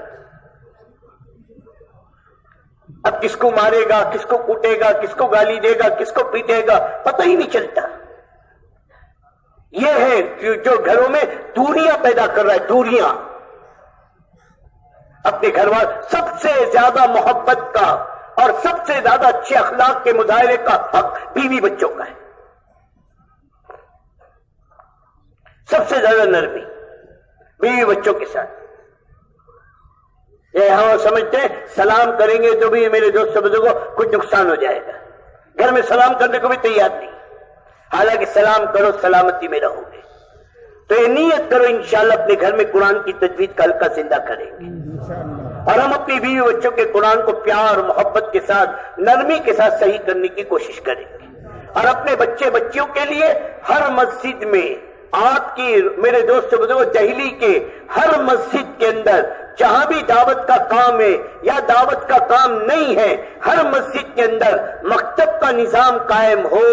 اب کس کو مارے گا، کس کو کوٹے گا، کس کو گالی دے گا، کس کو پیٹے گا، پتہ ہی نہیں چلتا۔ یہ ہے جو گھروں میں دوریاں پیدا کر رہا ہے، دوریاں۔ اپنے گھر والے سب سے زیادہ محبت کا اور سب سے زیادہ اچھے اخلاق کے مظاہرے کا حق بیوی بچوں کا ہے۔ سب سے زیادہ نرمی بیوی بچوں کے ساتھ۔ یہ ہم سمجھتے ہیں سلام کریں گے تو بھی میرے دوست بزرگوں کچھ نقصان ہو جائے گا، گھر میں سلام کرنے کو بھی تیار نہیں، حالانکہ سلام کرو سلامتی میں رہو گے۔ تو یہ نیت کرو انشاءاللہ اپنے گھر میں قرآن کی تجوید کا حلقہ زندہ کریں گے، اور ہم اپنی بیوی بچوں کے قرآن کو پیار محبت کے ساتھ نرمی کے ساتھ صحیح کرنے کی کوشش کریں گے، اور اپنے بچے بچیوں کے لیے ہر مسجد میں آپ کی میرے دوست بزرگوں دہلی کے ہر مسجد کے اندر جہاں بھی دعوت کا کام ہے یا دعوت کا کام نہیں ہے، ہر مسجد کے اندر مکتب کا نظام قائم ہو۔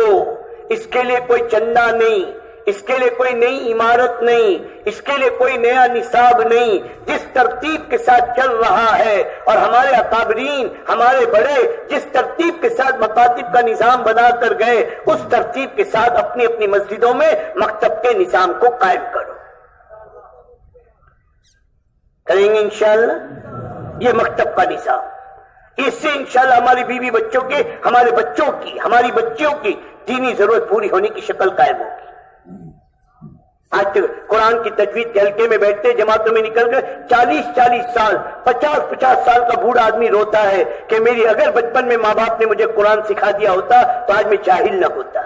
اس کے لیے کوئی چندہ نہیں، اس کے لیے کوئی نئی عمارت نہیں، اس کے لیے کوئی نیا نصاب نہیں، جس ترتیب کے ساتھ چل رہا ہے اور ہمارے اکابرین ہمارے بڑے جس ترتیب کے ساتھ مکاتب کا نظام بنا کر گئے، اس ترتیب کے ساتھ اپنی اپنی مسجدوں میں مکتب کے نظام کو قائم کرو۔ کریں گے انشاءاللہ یہ مکتب کا نظام، اس سے انشاءاللہ ہماری بیوی بچوں کے، ہمارے بچوں کی، ہماری بچیوں کی دینی ضرورت پوری ہونے کی شکل قائم ہوگی۔ آج تک قرآن کی تجوید کے حلقے میں بیٹھتے جماعتوں میں نکل کر 40 سال 50 سال کا بوڑھا آدمی روتا ہے کہ میری اگر بچپن میں ماں باپ نے مجھے قرآن سکھا دیا ہوتا تو آج میں جاہل نہ ہوتا۔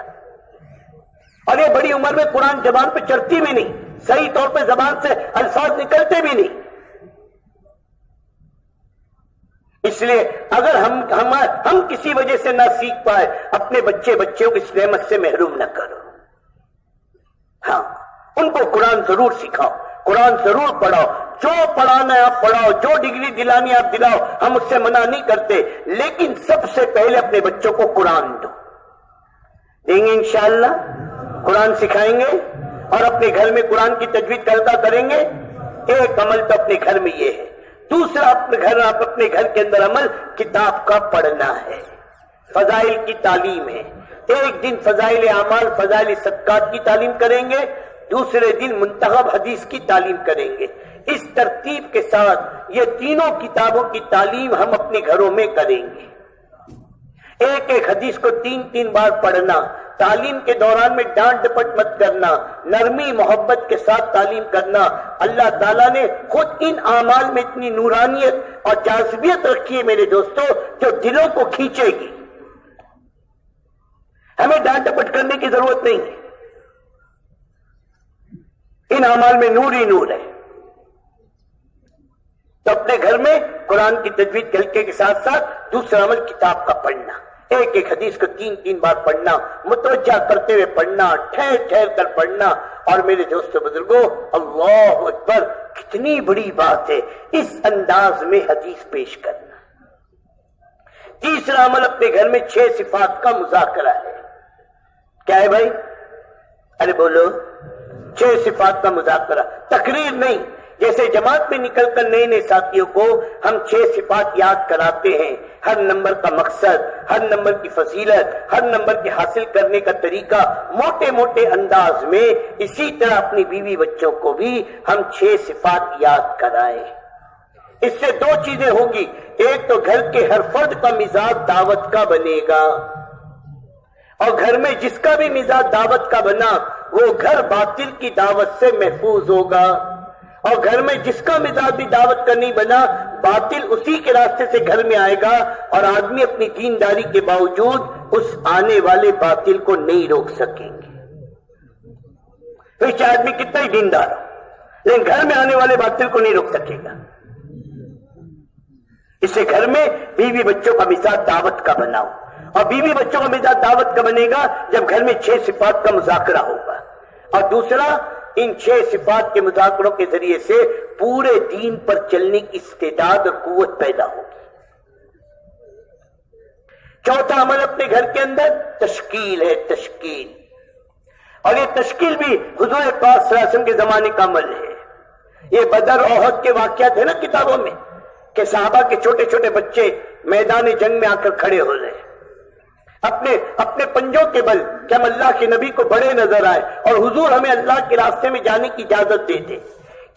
اور یہ بڑی عمر میں قرآن زبان پہ چڑھتی بھی نہیں، صحیح طور پہ زبان سے الفاظ نکلتے بھی نہیں۔ اس لیے اگر ہم کسی وجہ سے نہ سیکھ پائے، اپنے بچوں کو اس نعمت سے محروم نہ کرو۔ ہاں، ان کو قرآن ضرور سکھاؤ، قرآن ضرور پڑھاؤ، جو پڑھانا ہے آپ پڑھاؤ، جو ڈگری دلانی ہے آپ دلاؤ، ہم اس سے منع نہیں کرتے، لیکن سب سے پہلے اپنے بچوں کو قرآن دو۔ دیں گے انشاءاللہ، قرآن سکھائیں گے اور اپنے گھر میں قرآن کی تجوید کرتا کریں گے۔ ایک عمل تو اپنے گھر میں یہ ہے، دوسرا اپنے گھر کے اندر عمل کتاب کا پڑھنا ہے، فضائل کی تعلیم ہے۔ ایک دن فضائل اعمال، فضائل صدقات کی تعلیم کریں گے، دوسرے دن منتخب حدیث کی تعلیم کریں گے۔ اس ترتیب کے ساتھ یہ تینوں کتابوں کی تعلیم ہم اپنے گھروں میں کریں گے۔ ایک ایک حدیث کو 3 بار پڑھنا، تعلیم کے دوران میں ڈانٹ ڈپٹ مت کرنا، نرمی محبت کے ساتھ تعلیم کرنا۔ اللہ تعالیٰ نے خود ان اعمال میں اتنی نورانیت اور جاذبیت رکھی ہے میرے دوستو، جو دلوں کو کھینچے گی۔ ہمیں ڈانٹ ڈپٹ کرنے کی ضرورت نہیں ہے، ان اعمال میں نور ہی نور ہے۔ تو اپنے گھر میں قرآن کی تجوید کے حلقے کے ساتھ ساتھ دوسرا عمل کتاب کا پڑھنا، ایک ایک حدیث کو 3 بار پڑھنا، متوجہ کرتے ہوئے پڑھنا، ٹھہر کر پڑھنا۔ اور میرے دوستو بزرگوں، اللہ اکبر، کتنی بڑی بات ہے اس انداز میں حدیث پیش کرنا۔ تیسرا عمل اپنے گھر میں 6 صفات کا مذاکرہ ہے۔ کیا ہے بھائی؟ ارے بولو، 6 صفات کا مذاکرہ، تقریر نہیں۔ جیسے جماعت میں نکل کر نئے ساتھیوں کو ہم 6 صفات یاد کراتے ہیں، ہر نمبر کا مقصد، ہر نمبر کی فضیلت، ہر نمبر کے حاصل کرنے کا طریقہ موٹے انداز میں، اسی طرح اپنی بیوی بچوں کو بھی ہم 6 صفات یاد کرائیں۔ اس سے 2 چیزیں ہوگی، ایک تو گھر کے ہر فرد کا مزاج دعوت کا بنے گا، اور گھر میں جس کا بھی مزاج دعوت کا بنا وہ گھر باطل کی دعوت سے محفوظ ہوگا، اور گھر میں جس کا مزاج بھی دعوت کا نہیں بنا، باطل اسی کے راستے سے گھر میں آئے گا، اور آدمی اپنی دینداری کے باوجود اس آنے والے باطل کو نہیں روک سکیں گے۔ پھر چاہے آدمی کتنا ہی دیندار ہو، لیکن گھر میں آنے والے باطل کو نہیں روک سکے گا۔ اس سے گھر میں بیوی بچوں کا مزاج دعوت کا بناؤ، اور بیوی بچوں کا مزاج دعوت کا بنے گا جب گھر میں 6 صفات کا مذاکرہ ہوگا۔ اور دوسرا، ان 6 صفات کے مذاکروں کے ذریعے سے پورے دین پر چلنے کی استعداد اور قوت پیدا ہوگی۔ چوتھا عمل اپنے گھر کے اندر تشکیل ہے، تشکیل، اور یہ تشکیل بھی حضور پاک صلی اللہ علیہ وسلم کے زمانے کا عمل ہے۔ یہ بدر اور احد کے واقعات ہیں نا کتابوں میں، کہ صحابہ کے چھوٹے بچے میدان جنگ میں آ کر کھڑے ہو رہے ہیں، اپنے پنجوں کے بل کہ ہم اللہ کے نبی کو بڑے نظر آئے اور حضور ہمیں اللہ کے راستے میں جانے کی اجازت دیتے۔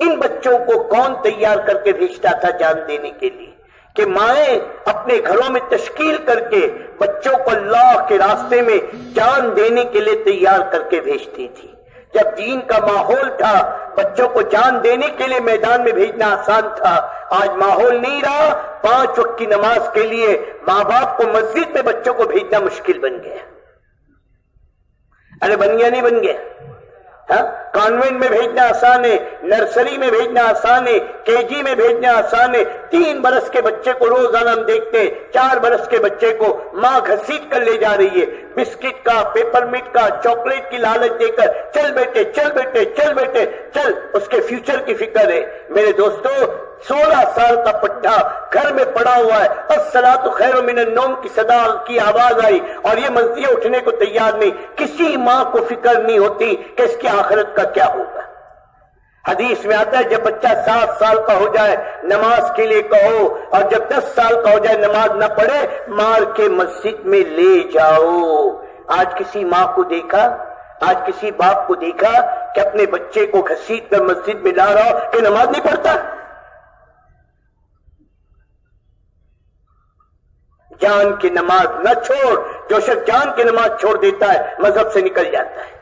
ان بچوں کو کون تیار کر کے بھیجتا تھا جان دینے کے لیے؟ کہ مائیں اپنے گھروں میں تشکیل کر کے بچوں کو اللہ کے راستے میں جان دینے کے لیے تیار کر کے بھیجتی تھی۔ جب دین کا ماحول تھا، بچوں کو جان دینے کے لیے میدان میں بھیجنا آسان تھا۔ آج ماحول نہیں رہا، 5 وقت کی نماز کے لیے ماں باپ کو مسجد میں بچوں کو بھیجنا مشکل بن گیا۔ ارے بن گیا نہیں بن گیا؟ ہاں، کانوینٹ میں بھیجنا آسان ہے، نرسری میں بھیجنا آسان ہے، KG میں بھیجنا آسان ہے۔ 3 برس کے بچے کو روزانہ ہم دیکھتے ہیں، 4 برس کے بچے کو ماں گھسیٹ کر لے جا رہی ہے، بسکٹ کا، پیپر میٹ کا، چاکلیٹ کی لالچ دے کر، چل بیٹے چل بیٹے چل بیٹے چل، اس کے فیوچر کی فکر ہے۔ میرے دوستو، 16 سال کا پٹھا گھر میں پڑا ہوا ہے، الصلاۃ خیر من النوم کی صدا کی آواز آئی اور یہ مسجد اٹھنے کو تیار نہیں، کسی ماں کو فکر نہیں ہوتی کہ اس کی آخرت کا کیا ہوگا۔ حدیث میں آتا ہے جب بچہ 7 سال کا ہو جائے نماز کے لیے کہو، اور جب 10 سال کا ہو جائے نماز نہ پڑھے مار کے مسجد میں لے جاؤ۔ آج کسی ماں کو دیکھا، آج کسی باپ کو دیکھا کہ اپنے بچے کو گھسیٹ کر مسجد میں لا رہا ہو کہ نماز نہیں پڑھتا؟ جان کی نماز نہ چھوڑ، جو شخص جان کی نماز چھوڑ دیتا ہے مذہب سے نکل جاتا ہے۔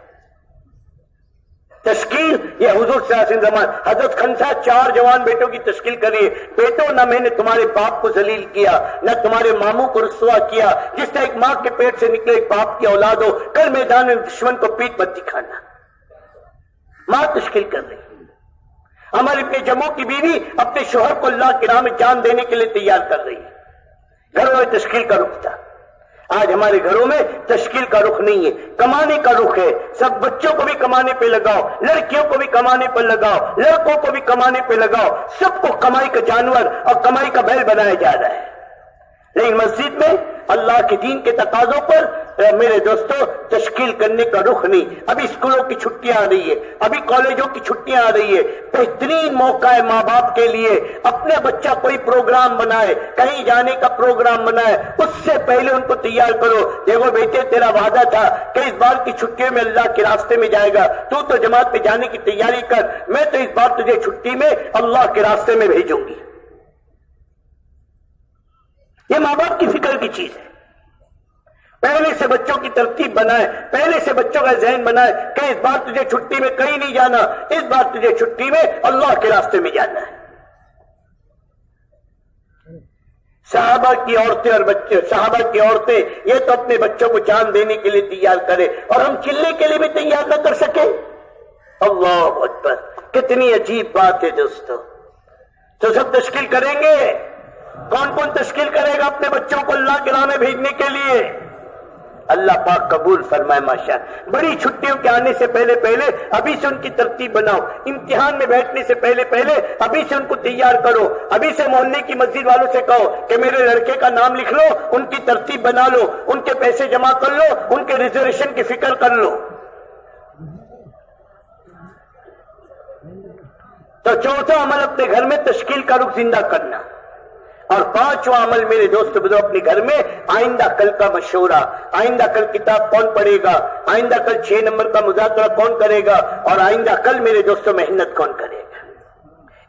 تشکیل یہ حضور صلی اللہ علیہ وسلم زمان حضرت خنسا 4 جوان بیٹوں کی تشکیل کریے، بیٹوں نہ میں نے تمہارے باپ کو ذلیل کیا نہ تمہارے ماموں کو رسوا کیا، جس طرح ایک ماں کے پیٹ سے نکلے ایک باپ کی اولاد ہو، کل میدان میں دشمن کو پیٹ مت دکھانا۔ ماں تشکیل کر رہی، ہماری اپنے جموں کی بیوی اپنے شوہر کو اللہ کی راہ میں جان دینے کے لیے تیار کر رہی ہے، گھروں میں تشکیل کا رخ تھا۔ آج ہمارے گھروں میں تشکیل کا رخ نہیں ہے، کمانے کا رخ ہے۔ سب بچوں کو بھی کمانے پہ لگاؤ، لڑکیوں کو بھی کمانے پہ لگاؤ، لڑکوں کو بھی کمانے پہ لگاؤ، سب کو کمائی کا جانور اور کمائی کا بیل بنایا جا رہا ہے۔ لیکن مسجد میں اللہ کے دین کے تقاضوں پر میرے دوستو تشکیل کرنے کا رخ نہیں۔ ابھی اسکولوں کی چھٹیاں آ رہی ہے، ابھی کالجوں کی چھٹیاں آ رہی ہے، بہترین موقع ہے ماں باپ کے لیے اپنے بچہ کوئی پروگرام بنائے، کہیں جانے کا پروگرام بنائے، اس سے پہلے ان کو تیار کرو۔ دیکھو بیٹے تیرا وعدہ تھا کہ اس بار کی چھٹیوں میں اللہ کے راستے میں جائے گا، تو جماعت میں جانے کی تیاری کر، میں تو اس بار تجھے چھٹی میں اللہ کے راستے میں بھیجوں گی۔ یہ ماں باپ کی فکر کی چیز ہے۔ پہلے سے بچوں کی ترتیب بنائے، پہلے سے بچوں کا ذہن بنائے کہ اس بار تجھے چھٹی میں کہیں نہیں جانا، اس بار تجھے چھٹی میں اللہ کے راستے میں جانا ہے۔ صحابہ کی عورتیں اور بچے، صحابہ کی عورتیں یہ تو اپنے بچوں کو جان دینے کے لیے تیار کرے اور ہم چلنے کے لیے بھی تیار نہ کر سکے۔ اللہ اکبر، کتنی عجیب بات ہے دوستو۔ تو سب تشکیل کریں گے؟ کون کون تشکیل کرے گا اپنے بچوں کو اللہ کے راہ میں بھیجنے کے لیے؟ اللہ پاک قبول فرمائے ماشاء۔ بڑی چھٹیوں کے آنے سے پہلے ابھی سے ان کی ترتیب بناؤ، امتحان میں بیٹھنے سے پہلے ابھی سے ان کو تیار کرو، ابھی سے محلے کی مسجد والوں سے کہو کہ میرے لڑکے کا نام لکھ لو، ان کی ترتیب بنا لو، ان کے پیسے جمع کر لو، ان کے ریزرویشن کی فکر کر لو۔ تو چوتھا عمل اپنے گھر میں تشکیل کا رخ زندہ کرنا، اور 5واں عمل میرے دوست بزرگ اپنے گھر میں آئندہ کل کا مشورہ، آئندہ کل کتاب کون پڑھے گا، آئندہ کل 6 نمبر کا مذاکرہ کون کرے گا، اور آئندہ کل میرے دوستوں محنت کون کرے گا۔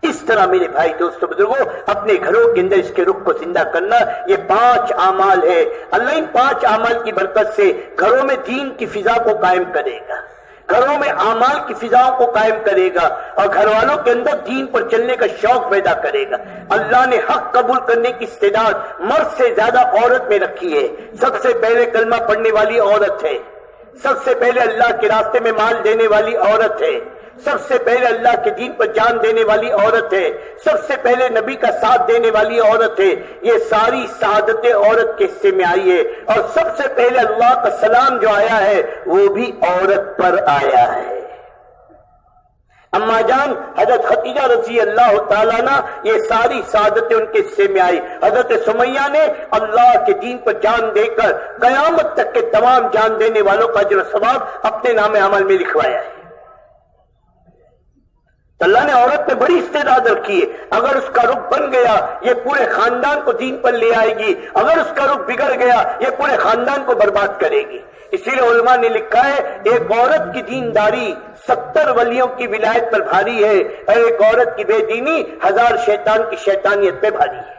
اس طرح میرے بھائی دوستوں بزرگوں اپنے گھروں کے اندر اس کے رخ کو زندہ کرنا، یہ 5 اعمال ہے۔ اللہ ان 5 اعمال کی برکت سے گھروں میں دین کی فضا کو قائم کرے گا، گھروں میں اعمال کی فضاؤں کو قائم کرے گا، اور گھر والوں کے اندر دین پر چلنے کا شوق پیدا کرے گا۔ اللہ نے حق قبول کرنے کی استعداد مرد سے زیادہ عورت میں رکھی ہے۔ سب سے پہلے کلمہ پڑھنے والی عورت ہے، سب سے پہلے اللہ کے راستے میں مال دینے والی عورت ہے، سب سے پہلے اللہ کے دین پر جان دینے والی عورت ہے، سب سے پہلے نبی کا ساتھ دینے والی عورت ہے۔ یہ ساری سعادتیں عورت کے حصے میں آئی ہے، اور سب سے پہلے اللہ کا سلام جو آیا ہے وہ بھی عورت پر آیا ہے۔ اما جان حضرت خدیجہ رضی اللہ تعالیٰ عنہ یہ ساری سعادتیں ان کے حصے میں آئی۔ حضرت سمیہ نے اللہ کے دین پر جان دے کر قیامت تک کے تمام جان دینے والوں کا اجر و ثواب اپنے نام عمل میں لکھوایا ہے۔ اللہ نے عورت میں بڑی استعداد رکھی ہے، اگر اس کا رخ بن گیا یہ پورے خاندان کو دین پر لے آئے گی، اگر اس کا رخ بگڑ گیا یہ پورے خاندان کو برباد کرے گی۔ اسی لیے علماء نے لکھا ہے ایک عورت کی دینداری 70 ولیوں کی ولایت پر بھاری ہے، اور ایک عورت کی بے دینی 1000 شیطان کی شیطانیت پہ بھاری ہے۔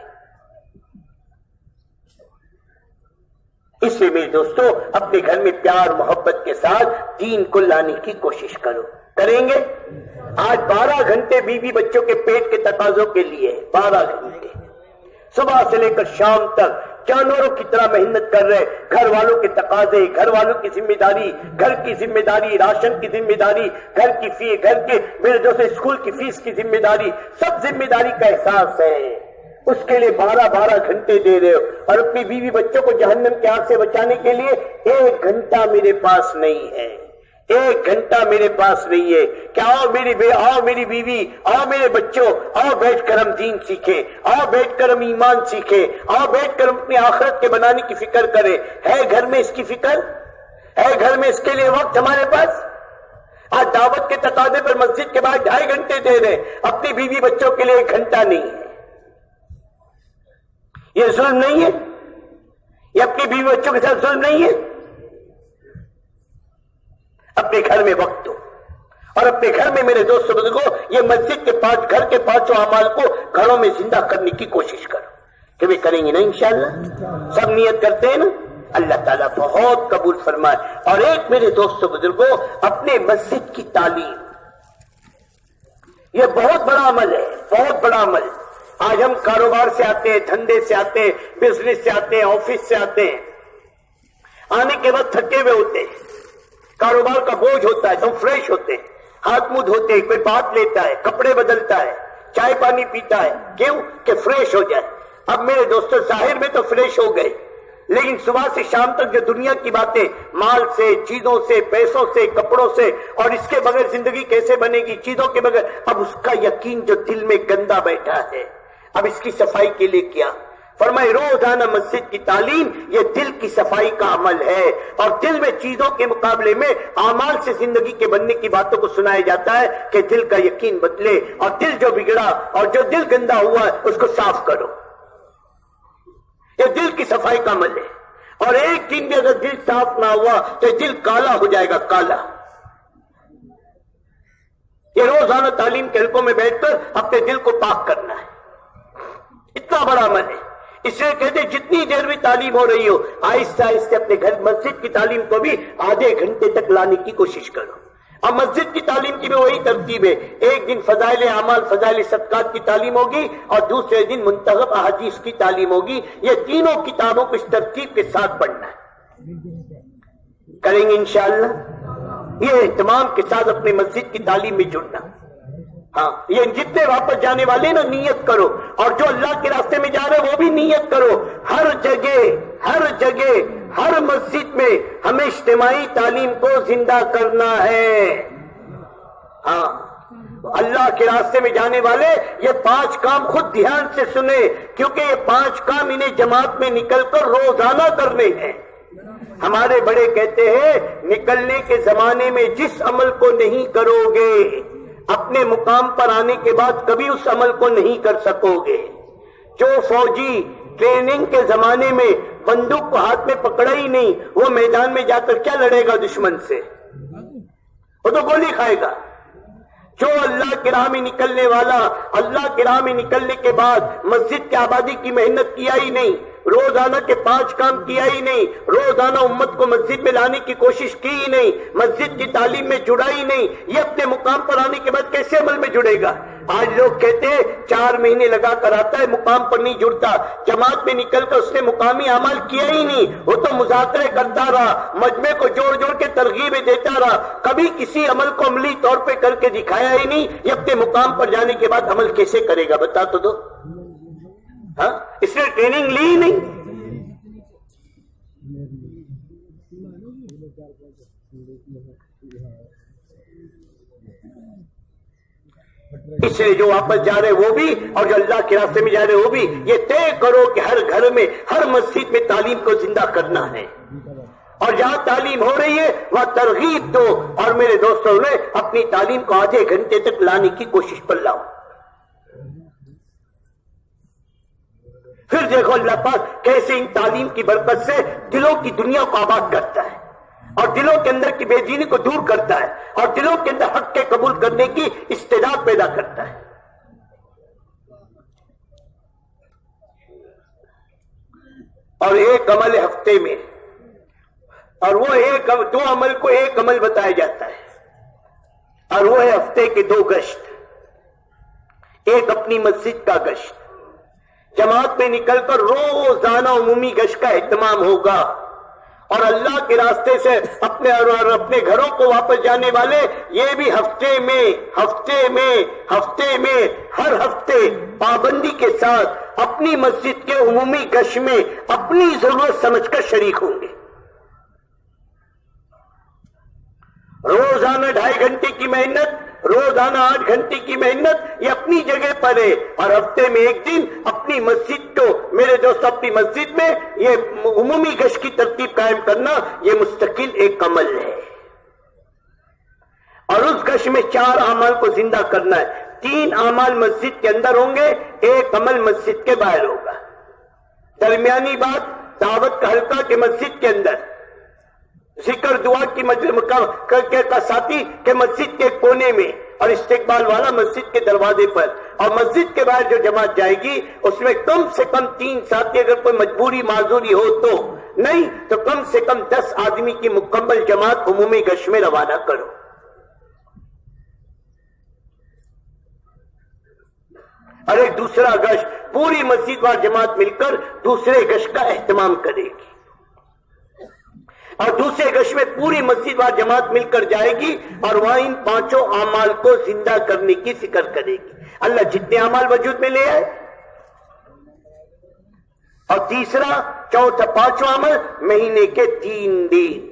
اس لیے میرے دوستو اپنے گھر میں پیار محبت کے ساتھ دین کو لانے کی کوشش کرو، کریں گے؟ آج 12 گھنٹے بیوی بچوں کے پیٹ کے تقاضوں کے لیے 12 گھنٹے صبح سے لے کر شام تک جانوروں کی طرح محنت کر رہے، گھر والوں کے تقاضے، گھر والوں کی ذمہ داری، گھر کی ذمہ داری، راشن کی ذمہ داری، گھر کی فیس، گھر کے میرے دوست اسکول کی فیس کی ذمہ داری، سب ذمہ داری کا احساس ہے، اس کے لیے 12 گھنٹے دے رہے ہو، اور اپنی بیوی بچوں کو جہنم کی آگ سے بچانے کے لیے 1 گھنٹہ میرے پاس نہیں ہے، ایک گھنٹہ میرے پاس نہیں ہے کہ آؤ میری بیوی، آؤ میرے بچوں، آؤ بیٹھ کر ہم دین سیکھیں، آؤ بیٹھ کر ہم ایمان سیکھیں، آؤ بیٹھ کر ہم اپنی آخرت کے بنانے کی فکر کریں۔ ہے گھر میں اس کی فکر؟ ہے گھر میں اس کے لیے وقت ہمارے پاس؟ آج دعوت کے تقاضے پر مسجد کے بعد 2.5 گھنٹے دے رہے، اپنی بیوی بچوں کے لیے 1 گھنٹہ نہیں ہے۔ یہ ظلم نہیں ہے؟ یہ اپنی بیوی بچوں کے ساتھ ظلم نہیں ہے؟ اپنے گھر میں وقت دو، اور اپنے گھر میں میرے دوستوں بزرگوں یہ مسجد کے گھر کے 5 اعمال کو گھروں میں زندہ کرنے کی کوشش کرو۔ کہ وہ کریں گے نا انشاءاللہ؟ سب نیت کرتے ہیں نا؟ اللہ تعالیٰ بہت قبول فرمائے۔ اور ایک میرے دوستوں بزرگوں اپنے مسجد کی تعلیم، یہ بہت بڑا عمل ہے، بہت بڑا عمل۔ آج ہم کاروبار سے آتے ہیں، دھندے سے آتے ہیں، بزنس سے آتے ہیں، آفس سے آتے ہیں، آنے کے بعد تھکے ہوئے ہوتے ہیں، کاروبار کا بوجھ ہوتا ہے، تو ہم فریش ہوتے ہیں، ہاتھ منہ دھوتے ہیں، کوئی بات لیتا ہے، کپڑے بدلتا ہے، چائے پانی پیتا ہے، کیوں کہ فریش ہو جائے۔ اب میرے دوستوں ظاہر میں تو فریش ہو گئے، لیکن صبح سے شام تک جو دنیا کی باتیں، مال سے، چیزوں سے، پیسوں سے، کپڑوں سے، اور اس کے بغیر زندگی کیسے بنے گی، چیزوں کے بغیر، اب اس کا یقین جو دل میں گندا بیٹھا ہے، اب اس کی صفائی کے لیے کیا؟ فرمائے روزانہ مسجد کی تعلیم یہ دل کی صفائی کا عمل ہے، اور دل میں چیزوں کے مقابلے میں اعمال سے زندگی کے بننے کی باتوں کو سنایا جاتا ہے کہ دل کا یقین بدلے، اور دل جو بگڑا اور جو دل گندا ہوا ہے اس کو صاف کرو۔ یہ دل کی صفائی کا عمل ہے، اور ایک دن بھی اگر دل صاف نہ ہوا تو یہ دل کالا ہو جائے گا، کالا۔ یہ روزانہ تعلیم کے حلقوں میں بیٹھ کر اپنے دل کو پاک کرنا ہے، اتنا بڑا عمل ہے۔ اس لیے کہتے ہیں جتنی دیر بھی تعلیم ہو رہی ہو، آہستہ آہستہ اپنے گھر مسجد کی تعلیم کو بھی آدھے گھنٹے تک لانے کی کوشش کرو۔ اب مسجد کی تعلیم کی بھی وہی ترتیب ہے، ایک دن فضائل اعمال، فضائل صدقات کی تعلیم ہوگی، اور دوسرے دن منتخب احادیث کی تعلیم ہوگی۔ یہ تینوں کتابوں کو اس ترتیب کے ساتھ پڑھنا ہے۔ کریں گے انشاءاللہ؟ یہ اہتمام کے ساتھ اپنے مسجد کی تعلیم میں جڑنا۔ ہاں، یہ جتنے واپس جانے والے نا نیت کرو، اور جو اللہ کے راستے میں جا رہے وہ بھی نیت کرو۔ ہر جگہ ہر مسجد میں ہمیں اجتماعی تعلیم کو زندہ کرنا ہے۔ ہاں، اللہ کے راستے میں جانے والے یہ 5 کام خود دھیان سے سنیں، کیونکہ یہ 5 کام انہیں جماعت میں نکل کر روزانہ کرنے ہیں۔ ہمارے بڑے کہتے ہیں نکلنے کے زمانے میں جس عمل کو نہیں کرو گے، اپنے مقام پر آنے کے بعد کبھی اس عمل کو نہیں کر سکو گے۔ جو فوجی ٹریننگ کے زمانے میں بندوق کو ہاتھ میں پکڑا ہی نہیں، وہ میدان میں جا کر کیا لڑے گا دشمن سے؟ وہ تو گولی کھائے گا۔ جو اللہ کی راہ میں نکلنے والا، اللہ کی راہ میں نکلنے کے بعد مسجد کی آبادی کی محنت کیا ہی نہیں، روزانہ کے 5 کام کیا ہی نہیں، روزانہ امت کو مسجد میں لانے کی کوشش کی ہی نہیں، مسجد کی تعلیم میں جڑا ہی نہیں، یہ اپنے مقام پر آنے کے بعد کیسے عمل میں جڑے گا؟ آج لوگ کہتے ہیں 4 مہینے لگا کر آتا ہے، مقام پر نہیں جڑتا۔ جماعت میں نکل کر اس نے مقامی اعمال کیا ہی نہیں، وہ تو مذاکرے کرتا رہا، مجمع کو جوڑ جوڑ کے ترغیبیں دیتا رہا، کبھی کسی عمل کو عملی طور پہ کر کے دکھایا ہی نہیں۔ یہ اپنے مقام پر جانے کے بعد عمل کیسے کرے گا؟ بتا تو دو۔ ہاں، اس نے ٹریننگ لی ہی نہیں۔ اس لیے جو واپس جا رہے وہ بھی، اور جو اللہ کے راستے میں جا رہے وہ بھی، یہ طے کرو کہ ہر گھر میں، ہر مسجد میں تعلیم کو زندہ کرنا ہے، اور جہاں تعلیم ہو رہی ہے وہاں ترغیب دو، اور میرے دوستوں نے اپنی تعلیم کو آدھے گھنٹے تک لانے کی کوشش پر لاؤ۔ پھر دیکھو اللہ پاک کیسے ان تعلیم کی برکت سے دلوں کی دنیا کو آباد کرتا ہے، اور دلوں کے اندر کی بے دینی کو دور کرتا ہے، اور دلوں کے اندر حق کے قبول کرنے کی استعداد پیدا کرتا ہے۔ اور ایک عمل ہفتے میں، اور وہ 2 عمل کو ایک عمل بتایا جاتا ہے، اور وہ ہے ہفتے کے 2 گشت۔ ایک اپنی مسجد کا گشت، جماعت میں نکل کر روزانہ عمومی گشت کا اہتمام ہوگا، اور اللہ کے راستے سے اپنے گھروں کو واپس جانے والے یہ بھی ہفتے میں ہر ہفتے پابندی کے ساتھ اپنی مسجد کے عمومی گشت میں اپنی ضرورت سمجھ کر شریک ہوں گے۔ روزانہ 2.5 گھنٹے کی محنت، روزانہ 8 گھنٹے کی محنت، یہ اپنی جگہ پر ہے، اور ہفتے میں 1 دن اپنی مسجد کو، میرے دوست، اپنی مسجد میں یہ عمومی گشت کی ترتیب قائم کرنا، یہ مستقل ایک عمل ہے، اور اس گشت میں 4 اعمال کو زندہ کرنا ہے۔ 3 اعمال مسجد کے اندر ہوں گے، 1 عمل مسجد کے باہر ہوگا۔ درمیانی بات دعوت کا حلقہ کے مسجد کے اندر، ذکر دعا کی کا ساتھی کے مسجد کے کونے میں، اور استقبال والا مسجد کے دروازے پر، اور مسجد کے باہر جو جماعت جائے گی اس میں کم سے کم 3 ساتھی، اگر کوئی مجبوری معذوری ہو تو نہیں، تو کم سے کم 10 آدمی کی مکمل جماعت عمومی گشت میں روانہ کرو۔ اور ایک دوسرا گشت پوری مسجد وار جماعت مل کر دوسرے گشت کا اہتمام کرے گی، اور دوسرے گشت میں پوری مسجد وار جماعت مل کر جائے گی، اور وہاں ان 5 اعمال کو زندہ کرنے کی فکر کرے گی۔ اللہ جتنے اعمال وجود میں لے آئے، اور تیسرا، چوتھا، 5 عمل مہینے کے 3 دن۔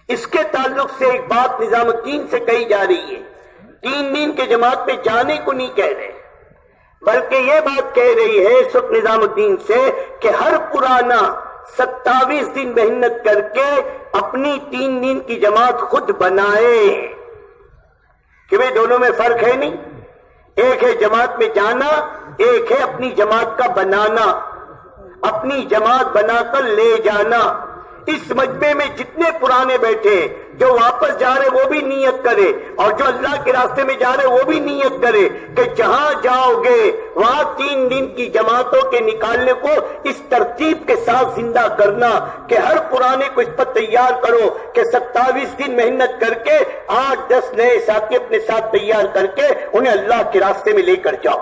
اس کے تعلق سے ایک بات نظام الدین سے کہی جا رہی ہے، 3 دن کے جماعت میں جانے کو نہیں کہہ رہے، بلکہ یہ بات کہہ رہی ہے اس وقت نظام الدین سے کہ ہر پرانا 27 دن محنت کر کے اپنی 3 دن کی جماعت خود بنائے، کہ بھئی دونوں میں فرق ہے نہیں، ایک ہے جماعت میں جانا، ایک ہے اپنی جماعت کا بنانا، اپنی جماعت بنا کر لے جانا۔ اس مجمع میں جتنے پرانے بیٹھے ہیں، جو واپس جا رہے وہ بھی نیت کرے، اور جو اللہ کے راستے میں جا رہے وہ بھی نیت کرے کہ جہاں جاؤ گے وہاں 3 دن کی جماعتوں کے نکالنے کو اس ترتیب کے ساتھ زندہ کرنا، کہ ہر پرانے کو اس پر تیار کرو کہ 27 دن محنت کر کے 8-10 نئے ساتھی اپنے ساتھ تیار کر کے انہیں اللہ کے راستے میں لے کر جاؤ۔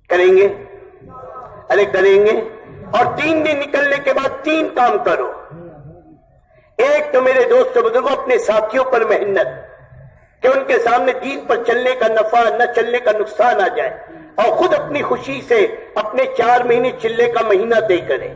کریں گے؟ ارے کریں گے۔ اور 3 دن نکلنے کے بعد 3 کام کرو۔ ایک تو میرے دوستوں بزرگوں اپنے ساتھیوں پر محنت، کہ ان کے سامنے دین پر چلنے کا نفع نہ چلنے کا نقصان آ جائے، اور خود اپنی خوشی سے اپنے 4 مہینے چلے کا مہینہ طے کریں،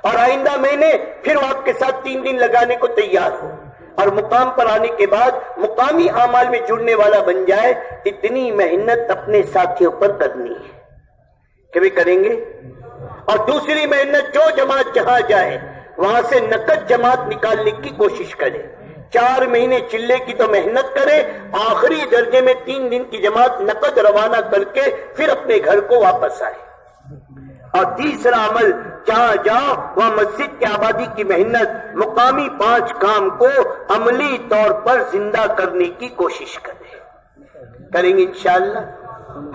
اور آئندہ مہینے پھر وہ آپ کے ساتھ 3 دن لگانے کو تیار ہو، اور مقام پر آنے کے بعد مقامی اعمال میں جڑنے والا بن جائے۔ اتنی محنت اپنے ساتھیوں پر کرنی ہے کہ بھی کریں گے۔ اور دوسری محنت، جو جماعت جہاں جائے وہاں سے نقد جماعت نکالنے کی کوشش کرے۔ 4 مہینے چلے کی تو محنت کرے، آخری درجے میں 3 دن کی جماعت نقد روانہ کر کے پھر اپنے گھر کو واپس آئے۔ اور تیسرا عمل، جہاں جاؤ وہاں مسجد کی آبادی کی محنت، مقامی 5 کام کو عملی طور پر زندہ کرنے کی کوشش کریں۔ کریں گے انشاءاللہ؟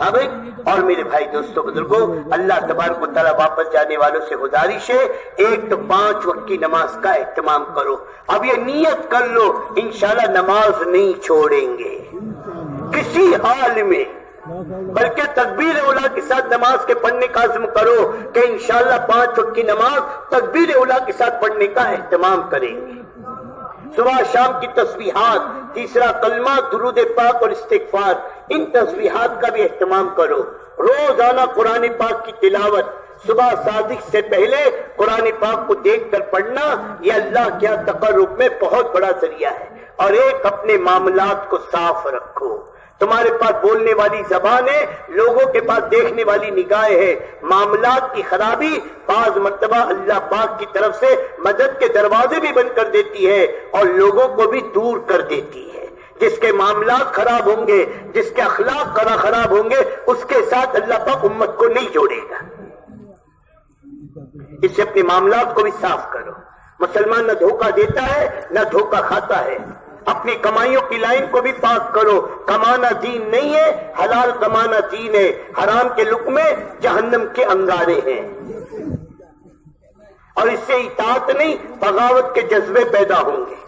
ہاں بھائی۔ اور میرے بھائی دوستوں بزرگوں، اللہ تبارک و تعالیٰ واپس جانے والوں سے گزارش ہے، ایک تو 5 وقت کی نماز کا اہتمام کرو۔ اب یہ نیت کر لو انشاءاللہ نماز نہیں چھوڑیں گے کسی حال میں، بلکہ تکبیر اولیٰ کے ساتھ نماز کے پڑھنے کا عزم کرو کہ انشاءاللہ 5 وقت کی نماز تکبیر اولیٰ کے ساتھ پڑھنے کا اہتمام کریں گے۔ صبح شام کی تسبیحات، تیسرا کلمہ، درود پاک اور استغفار، ان تسبیحات کا بھی اہتمام کرو۔ روزانہ قرآن پاک کی تلاوت، صبح صادق سے پہلے قرآن پاک کو دیکھ کر پڑھنا، یہ اللہ کے تقرب میں بہت بڑا ذریعہ ہے۔ اور ایک، اپنے معاملات کو صاف رکھو۔ تمہارے پاس بولنے والی زبان ہے، لوگوں کے پاس دیکھنے والی نگاہیں ہے۔ معاملات کی خرابی بعض مرتبہ اللہ پاک کی طرف سے مدد کے دروازے بھی بند کر دیتی ہے، اور لوگوں کو بھی دور کر دیتی ہے۔ جس کے معاملات خراب ہوں گے، جس کے اخلاق خراب ہوں گے، اس کے ساتھ اللہ پاک امت کو نہیں جوڑے گا۔ اس سے اپنے معاملات کو بھی صاف کرو۔ مسلمان نہ دھوکہ دیتا ہے نہ دھوکہ کھاتا ہے۔ اپنی کمائیوں کی لائن کو بھی پاک کرو۔ کمانا دین نہیں ہے، حلال کمانا دین ہے۔ حرام کے لقمے جہنم کے انگارے ہیں، اور اس سے اطاعت نہیں بغاوت کے جذبے پیدا ہوں گے۔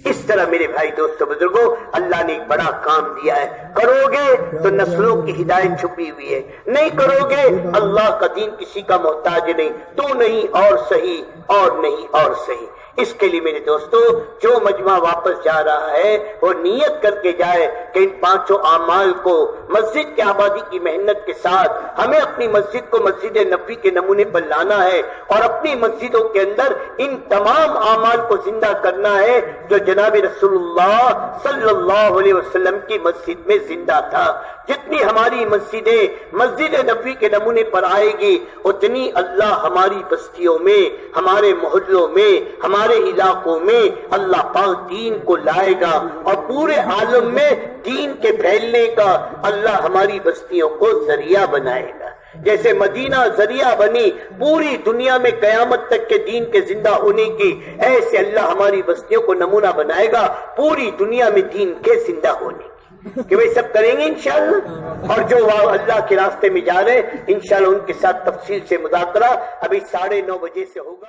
اس طرح میرے بھائی دوستو بزرگوں، اللہ نے ایک بڑا کام دیا ہے، کرو گے تو نسلوں کی ہدایت چھپی ہوئی ہے، نہیں کرو گے اللہ کا دین کسی کا محتاج نہیں، تو نہیں اور صحیح اور نہیں اور صحیح۔ اس کے لیے میرے دوستو جو مجمع واپس جا رہا ہے وہ نیت کر کے جائے کہ ان پانچوں اعمال کو مسجد کے آبادی کی محنت کے ساتھ ہمیں اپنی مسجد کو مسجد نبوی کے نمونے پر لانا ہے اور اپنی مسجدوں کے اندر ان تمام اعمال کو زندہ کرنا ہے جو جناب رسول اللہ صلی اللہ علیہ وسلم کی مسجد میں زندہ تھا۔ جتنی ہماری مسجدیں مسجد نبوی کے نمونے پر آئے گی اتنی اللہ ہماری بستیوں میں، ہمارے محلوں میں، ہمارے علاقوں میں اللہ پاک دین کو لائے گا اور پورے عالم میں دین کے پھیلنے کا اللہ ہماری بستیوں کو ذریعہ بنائے گا۔ جیسے مدینہ ذریعہ بنی پوری دنیا میں قیامت تک کے دین کے زندہ ہونے کی، ایسے اللہ ہماری بستیوں کو نمونہ بنائے گا پوری دنیا میں دین کے زندہ ہونے کی، کہ وہ سب کریں گے انشاءاللہ۔ اور جو اللہ کے راستے میں جا رہے ہیں انشاءاللہ ان کے ساتھ تفصیل سے مذاکرہ ابھی 9:30 بجے سے ہوگا۔